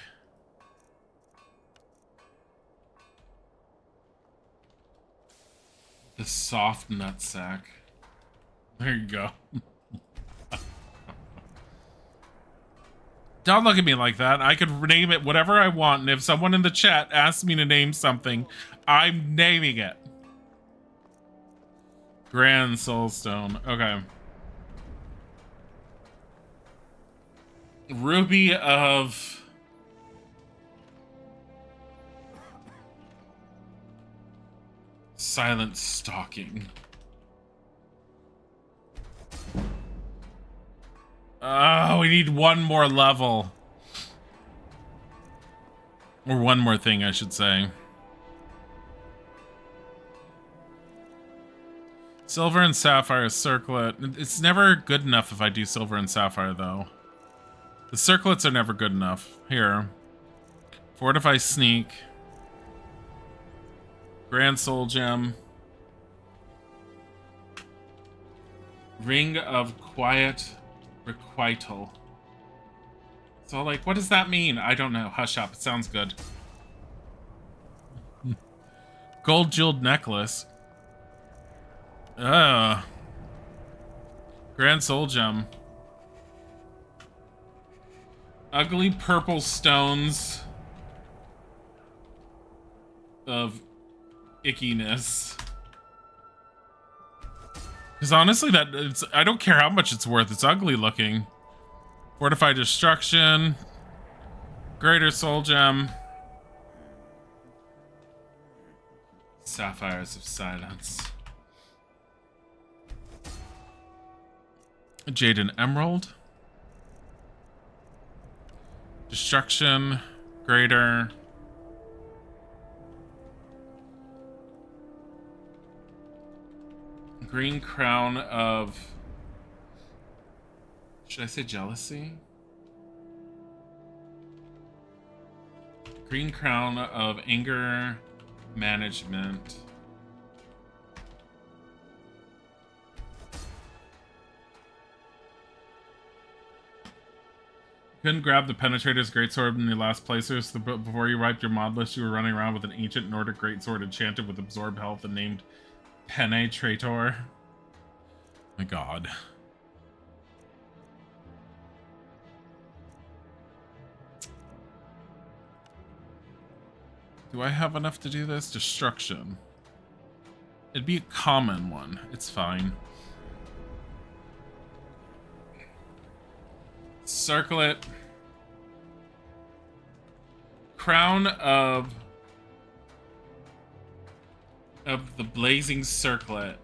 The Soft Nutsack. There you go. Don't look at me like that. I could name it whatever I want, and if someone in the chat asks me to name something, I'm naming it. Grand Soulstone. Okay. Ruby of... Silent Stalking. Oh, we need one more level. Or one more thing, I should say. Silver and Sapphire Circlet. It's never good enough if I do Silver and Sapphire, though. The Circlets are never good enough. Here. Fortify Sneak. Grand Soul Gem. Ring of Quiet Requital. So, like, what does that mean? I don't know. Hush up. It sounds good. Gold jeweled necklace. Grand soul gem. Ugly purple stones of ickiness. Because honestly, I don't care how much it's worth. It's ugly looking. Fortified destruction. Greater soul gem. Sapphires of silence. Jade and emerald. Destruction. Greater. Green crown of... Should I say jealousy? Green crown of anger management. Couldn't grab the Penetrator's greatsword in the last playthrough, so before you wiped your mod list, you were running around with an ancient Nordic greatsword enchanted with absorb health and named Penetrator. My god. Do I have enough to do this? Destruction. It'd be a common one. It's fine. Circlet. Crown of the blazing circlet.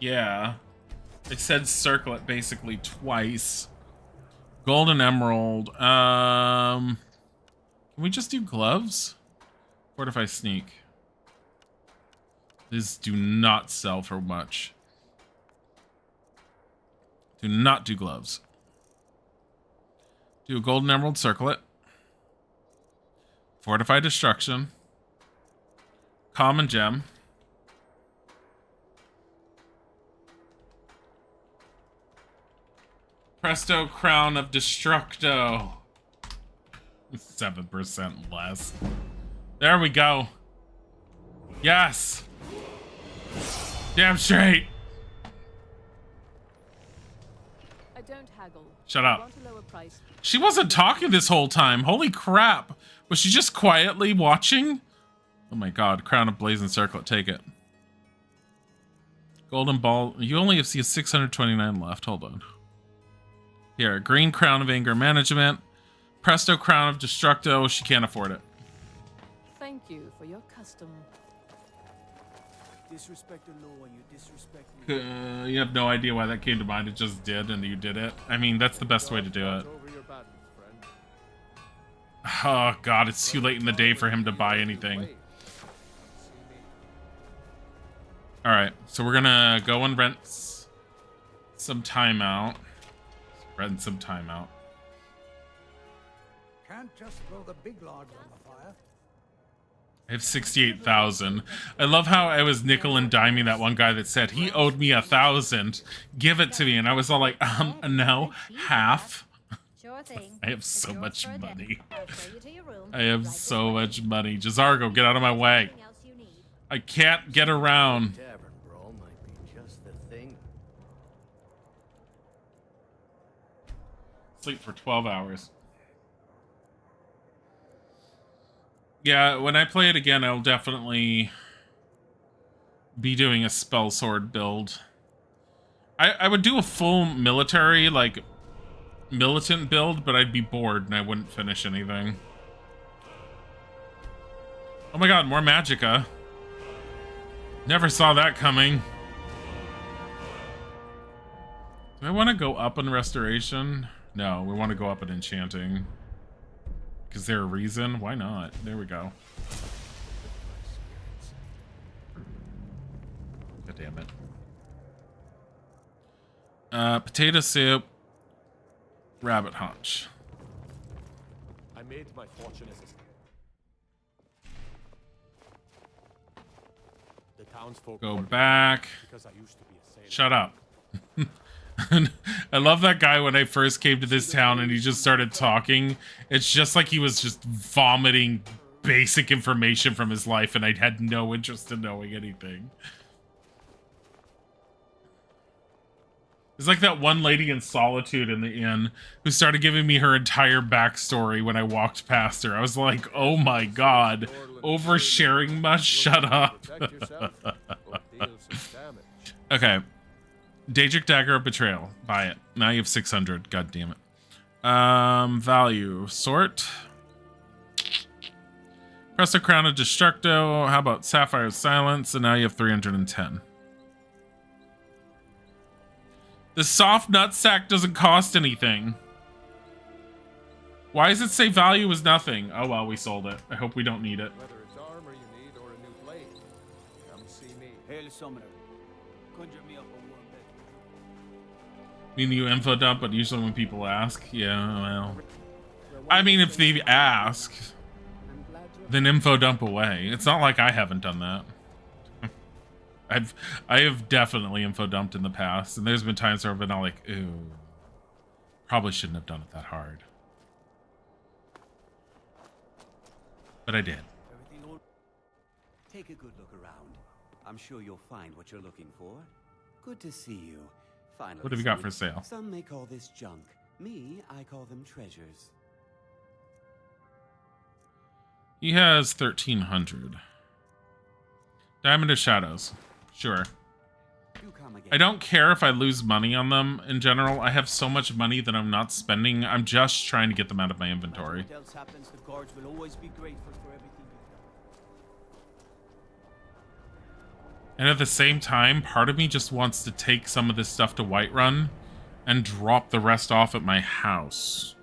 Yeah. I said circlet basically twice. Golden emerald. Can we just do gloves? Fortify sneak. These do not sell for much. Do not do gloves. Do a golden emerald circlet. Fortify destruction. Common gem. Presto crown of destructo. 7% less. There we go. Yes. Damn straight. I don't haggle. Shut up. I want a lower price. She wasn't talking this whole time. Holy crap. Was she just quietly watching? Oh my god. Crown of blazing circlet. Take it. Golden ball. You only have 629 left. Hold on. Here. Green crown of anger management. Presto crown of destructo. She can't afford it. Thank you for your custom. Disrespect the law and you disrespect me. You have no idea why that came to mind. It just did, and you did it. I mean, that's the best way to do it. Oh god, it's too late in the day for him to buy anything. Alright, so we're gonna go and rent some time out. Rent some time out. Can't just throw the big logs on the fire. I have 68,000. I love how I was nickel and diming that one guy that said he owed me 1,000. Give it to me, and I was all like, no, half. Sure thing. I have so much money. I'll show you to your room. I have so much money. Jazargo, get out of my way. I can't get around. Tavern brawl might be just the thing. Sleep for 12 hours. Yeah, when I play it again, I'll definitely be doing a spell sword build. I would do a full military, like, militant build, but I'd be bored and I wouldn't finish anything. Oh my god, more magicka. Never saw that coming. Do I want to go up in restoration? No, we want to go up in enchanting. Is there a reason? Why not? There we go. God damn it. Potato soup. Rabbit haunch. I made my fortune as the townsfolk go back. Because I used to be a Shut up. I love that guy when I first came to this town and he just started talking. It's just like he was just vomiting basic information from his life and I had no interest in knowing anything. It's like that one lady in Solitude in the inn who started giving me her entire backstory when I walked past her. I was like, oh my god, oversharing much? Shut up. Okay. Daedric Dagger of Betrayal. Buy it. Now you have 600. God damn it. Value. Sort. Presto Crown of Destructo. How about Sapphire Silence? And now you have 310. The soft nutsack doesn't cost anything. Why does it say value is nothing? Oh well, we sold it. I hope we don't need it. Whether it's armor you need or a new blade, come see me. Hail Summoner. Conjure me up a warm bed. Mean you info dump, but usually when people ask, yeah, well. I mean, if they ask, then info dump away. It's not like I haven't done that. I have definitely info dumped in the past, and there's been times where I've been all like, ooh, probably shouldn't have done it that hard. But I did. Take a good look around. I'm sure you'll find what you're looking for. Good to see you. Finally. What have you got for sale? Some may call this junk. Me, I call them treasures. He has 1,300. Diamond of Shadows. Sure. I don't care if I lose money on them in general. I have so much money that I'm not spending. I'm just trying to get them out of my inventory. What else happens, the guards will always be grateful for everything you've done. And at the same time, part of me just wants to take some of this stuff to Whiterun and drop the rest off at my house.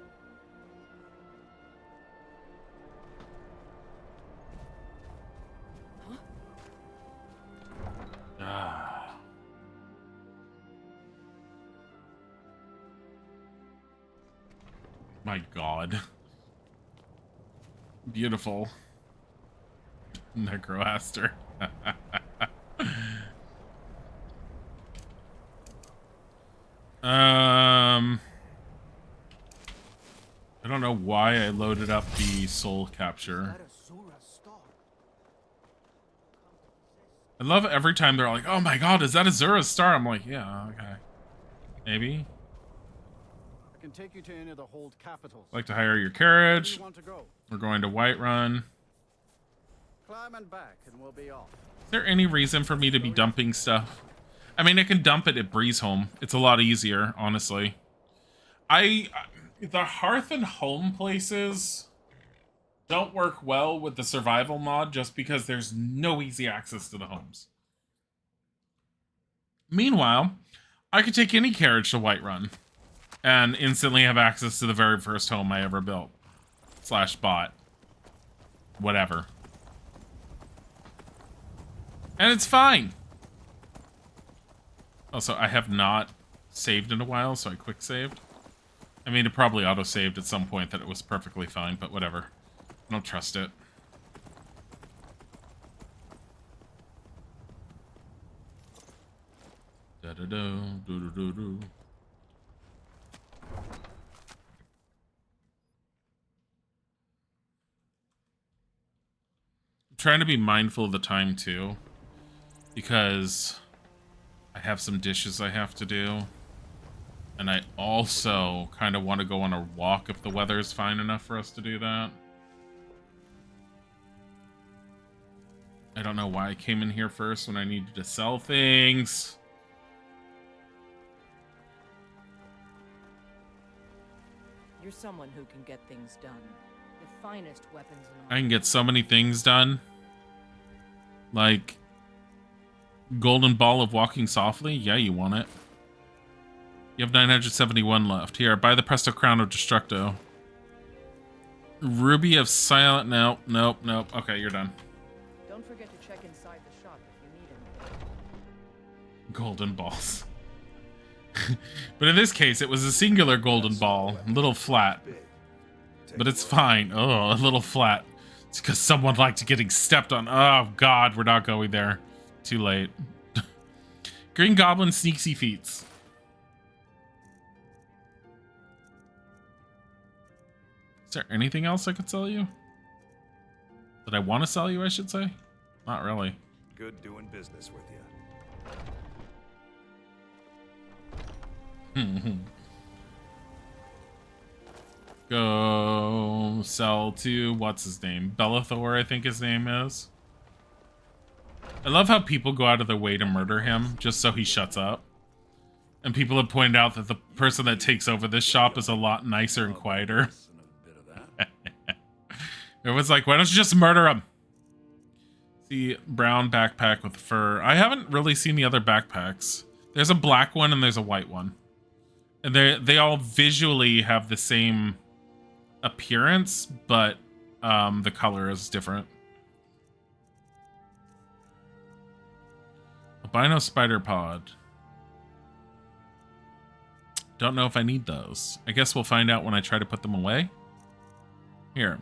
My god. Beautiful. Necroaster. I don't know why I loaded up the soul capture. I love every time they're like, oh my god, is that Azura's star? I'm like, yeah, okay. Maybe. I can take you to any of the hold capitals. Like to hire your carriage. Where do you want to go? We're going to Whiterun. Climb and back and we'll be off. Is there any reason for me to be dumping stuff? I mean, I can dump it at Breezeholm. It's a lot easier, honestly. The Hearth and Home places don't work well with the survival mod just because there's no easy access to the homes. Meanwhile, I could take any carriage to Whiterun and instantly have access to the very first home I ever built. / bought. Whatever. And it's fine. Also, I have not saved in a while, so I quick saved. I mean, it probably auto-saved at some point that it was perfectly fine, but whatever. I don't trust it. Da-da-do, do-do-do-do. I'm trying to be mindful of the time, too, because I have some dishes I have to do. And I also kind of want to go on a walk if the weather is fine enough for us to do that. I don't know why I came in here first when I needed to sell things. You're someone who can get things done. The finest weapons and all. I can get so many things done. Like Golden Ball of Walking Softly? Yeah, you want it. You have 971 left. Here, buy the Presto Crown of Destructo. Ruby of Silent... Nope, nope, nope. Okay, you're done. Don't forget to check inside the shop if you need them. Golden balls. But in this case, it was a singular golden ball. A little flat. But it's fine. Oh, a little flat. It's because someone liked getting stepped on. Oh, God, we're not going there. Too late. Green Goblin sneaksy feats. Is there anything else I could sell you? That I want to sell you, I should say? Not really. Good doing business with you. Go sell to, what's his name? Bellathor, I think his name is. I love how people go out of their way to murder him just so he shuts up. And people have pointed out that the person that takes over this shop is a lot nicer and quieter. Everyone's like, why don't you just murder him? See, brown backpack with fur. I haven't really seen the other backpacks. There's a black one and there's a white one. And they all visually have the same appearance, but the color is different. Albino spider pod. Don't know if I need those. I guess we'll find out when I try to put them away. Here.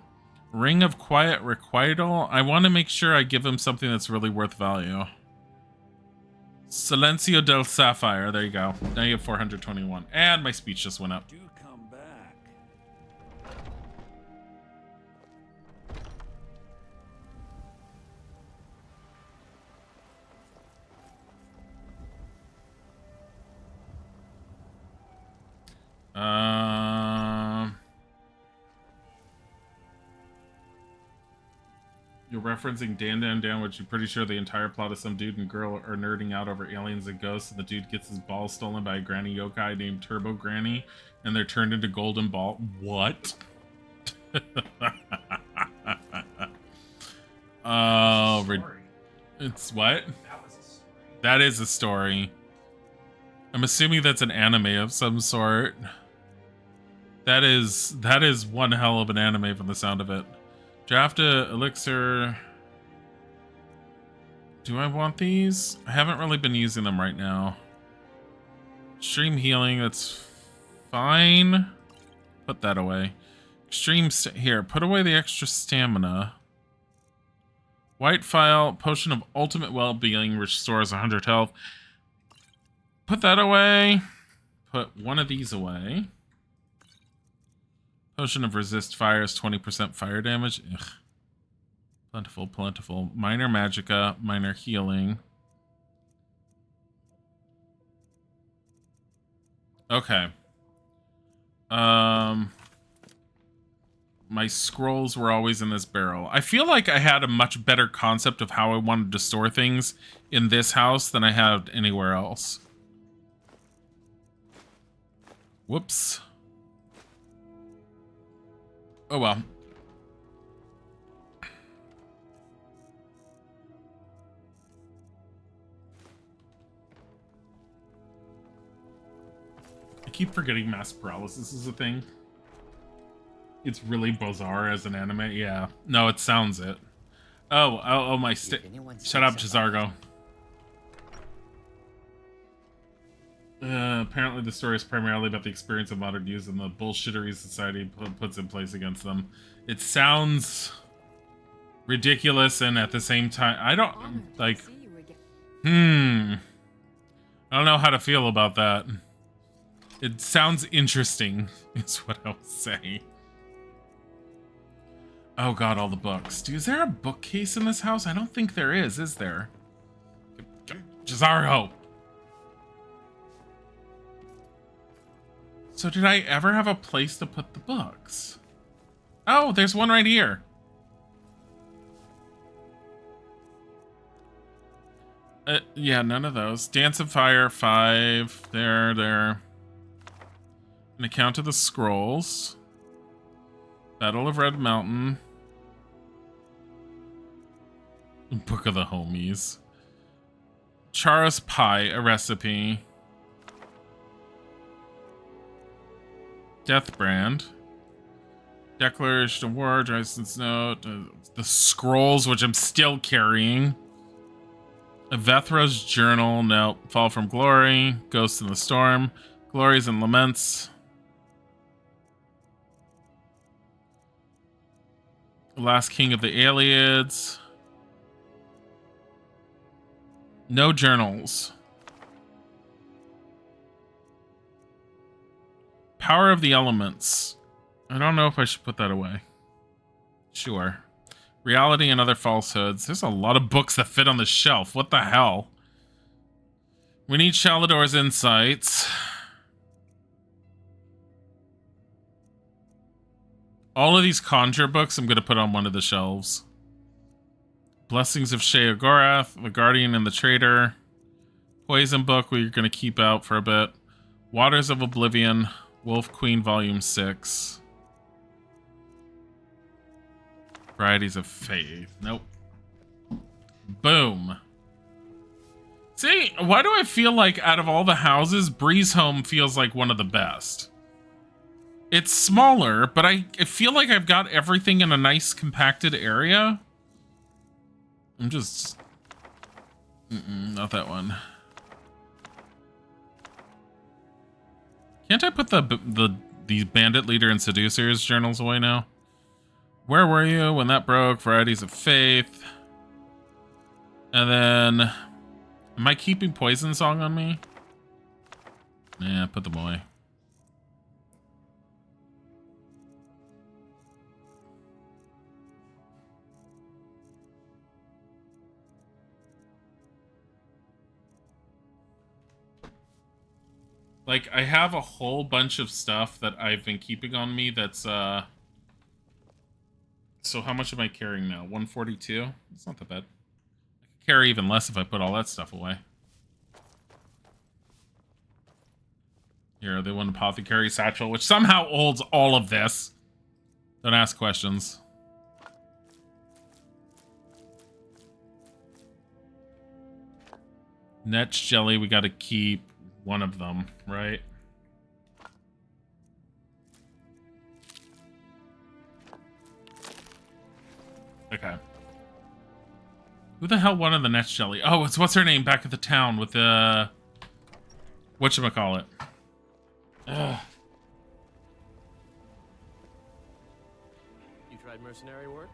Ring of Quiet Requital. I want to make sure I give him something that's really worth value. Silencio del Sapphire. There you go. Now you have 421. And my speech just went up. Do come back. You're referencing Dan, which you're pretty sure the entire plot of some dude and girl are nerding out over aliens and ghosts, and the dude gets his ball stolen by a granny yokai named Turbo Granny, and they're turned into golden ball. What? Oh, it's what? That is a story. I'm assuming that's an anime of some sort. That is one hell of an anime from the sound of it. Draft a elixir. Do I want these? I haven't really been using them right now. Extreme healing, that's fine. Put that away. Extreme, here, put away the extra stamina. White file, potion of ultimate well-being, restores 100 health. Put that away. Put one of these away. Potion of resist fire is 20% fire damage. Ugh. Plentiful, plentiful. Minor magicka, minor healing. Okay. My scrolls were always in this barrel. I feel like I had a much better concept of how I wanted to store things in this house than I had anywhere else. Whoops. Oh well. I keep forgetting mass paralysis is a thing. It's really bizarre as an anime. Yeah. No, it sounds it. Oh, my shut up, Chizargo. Apparently the story is primarily about the experience of modern youth and the bullshittery society puts in place against them. It sounds ridiculous, and at the same time, I don't, like, I don't know how to feel about that. It sounds interesting, is what I'll say. Oh god, all the books. Dude, is there a bookcase in this house? I don't think there is there? Chizargo! So did I ever have a place to put the books? Oh, there's one right here. Yeah, none of those. Dance of Fire, 5. There. An account of the scrolls. Battle of Red Mountain. Book of the Homies. Charos Pie, a recipe. Deathbrand. Declaration of War, Drysen's Note. The Scrolls, which I'm still carrying. Avethra's Journal. Nope. Fall from Glory. Ghosts in the Storm. Glories and Laments. Last King of the Aliens. No journals. Power of the Elements. I don't know if I should put that away. Sure. Reality and Other Falsehoods. There's a lot of books that fit on the shelf. What the hell? We need Shalador's Insights. All of these Conjure books I'm going to put on one of the shelves. Blessings of Sheogorath, The Guardian and the Traitor. Poison book we're going to keep out for a bit. Waters of Oblivion. Wolf Queen Volume 6. Varieties of Faith. Nope. Boom. See, why do I feel like out of all the houses, Breeze Home feels like one of the best? It's smaller, but I feel like I've got everything in a nice compacted area. I'm just... not that one. Can't I put these Bandit Leader and Seducers journals away now? Where were you when that broke? Varieties of Faith. And then... Am I keeping Poison Song on me? Nah, put them away. Like, I have a whole bunch of stuff that I've been keeping on me that's, So how much am I carrying now? 142? It's not that bad. I could carry even less if I put all that stuff away. Here, they want Apothecary Satchel, which somehow holds all of this. Don't ask questions. Netch Jelly, we gotta keep one of them, right? Okay. Who the hell wanted the Netch Jelly? Oh, it's what's her name back at the town with the... Whatchamacallit? Ugh. You tried mercenary work?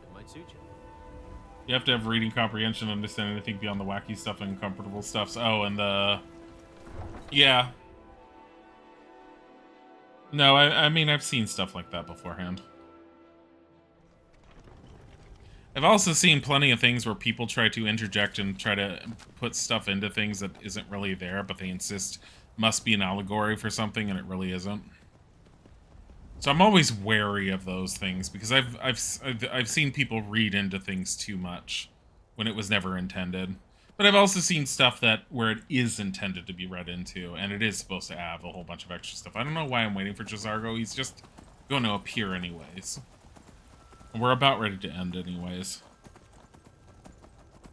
It might suit you. You have to have reading comprehension to understand anything beyond the wacky stuff and uncomfortable stuff. Oh, and the... Yeah. No, I mean, I've seen stuff like that beforehand. I've also seen plenty of things where people try to interject and try to put stuff into things that isn't really there, but they insist must be an allegory for something, and it really isn't. So I'm always wary of those things, because I've seen people read into things too much when it was never intended. But I've also seen stuff that where it is intended to be read into, and it is supposed to have a whole bunch of extra stuff. I don't know why I'm waiting for Jazargo. He's just going to appear anyways. And we're about ready to end anyways.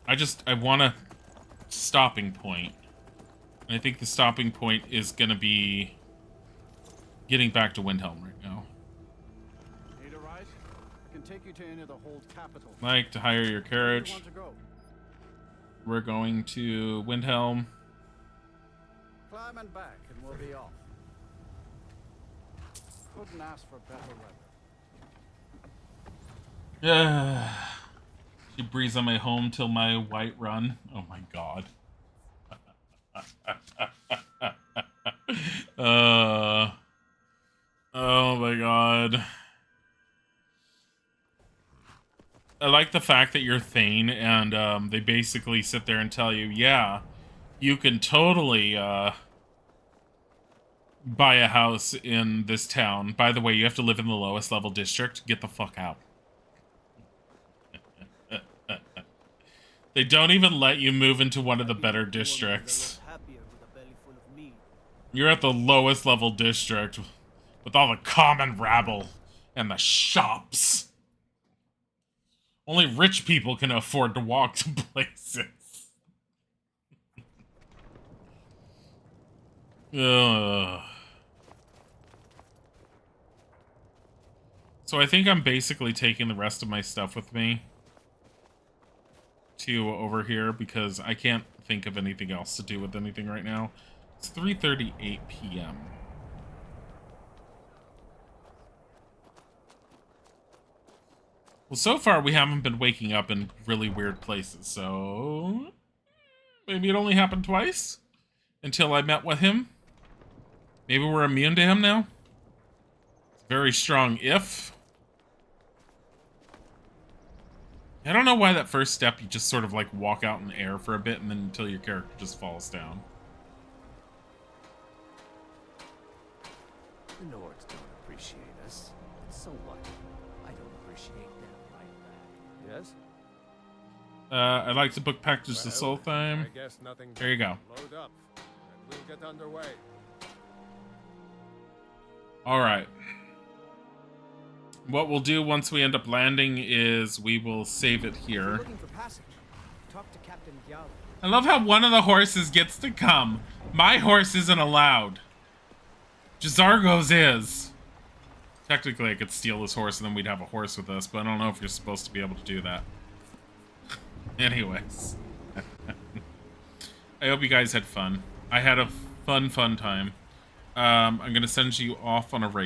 I want a stopping point. And I think the stopping point is going to be getting back to Windhelm right now. Need a ride? I can take you to any of the hold capital. Mike, to hire your carriage. Where do you want to go? We're going to Windhelm. Climb and back, and we'll be off. Couldn't ask for better weather. She breathes on my home till my white run. Oh my god. Oh my god. I like the fact that you're Thane and they basically sit there and tell you, yeah, you can totally buy a house in this town. By the way, you have to live in the lowest level district. Get the fuck out. They don't even let you move into one of the better districts. You're at the lowest level district with all the common rabble and the shops. Only rich people can afford to walk to places. Ugh. So I think I'm basically taking the rest of my stuff with me to over here because I can't think of anything else to do with anything right now. It's 3:38 p.m. Well, so far we haven't been waking up in really weird places, so maybe it only happened twice until I met with him. Maybe we're immune to him now? Very strong if. I don't know why that first step you just sort of like walk out in the air for a bit and then until your character just falls down. The Nords don't appreciate us. So what? I don't appreciate them right back. Yes? I'd like to book package the soul theme. I guess nothing. There you go. Load up, and we'll get underway. All right. What we'll do once we end up landing is we will save it here. Looking for passage. Talk to Captain Gyal. I love how one of the horses gets to come. My horse isn't allowed. Jazargo's is. Technically, I could steal this horse and then we'd have a horse with us, but I don't know if you're supposed to be able to do that. Anyways. I hope you guys had fun. I had a fun time. I'm going to send you off on a raid.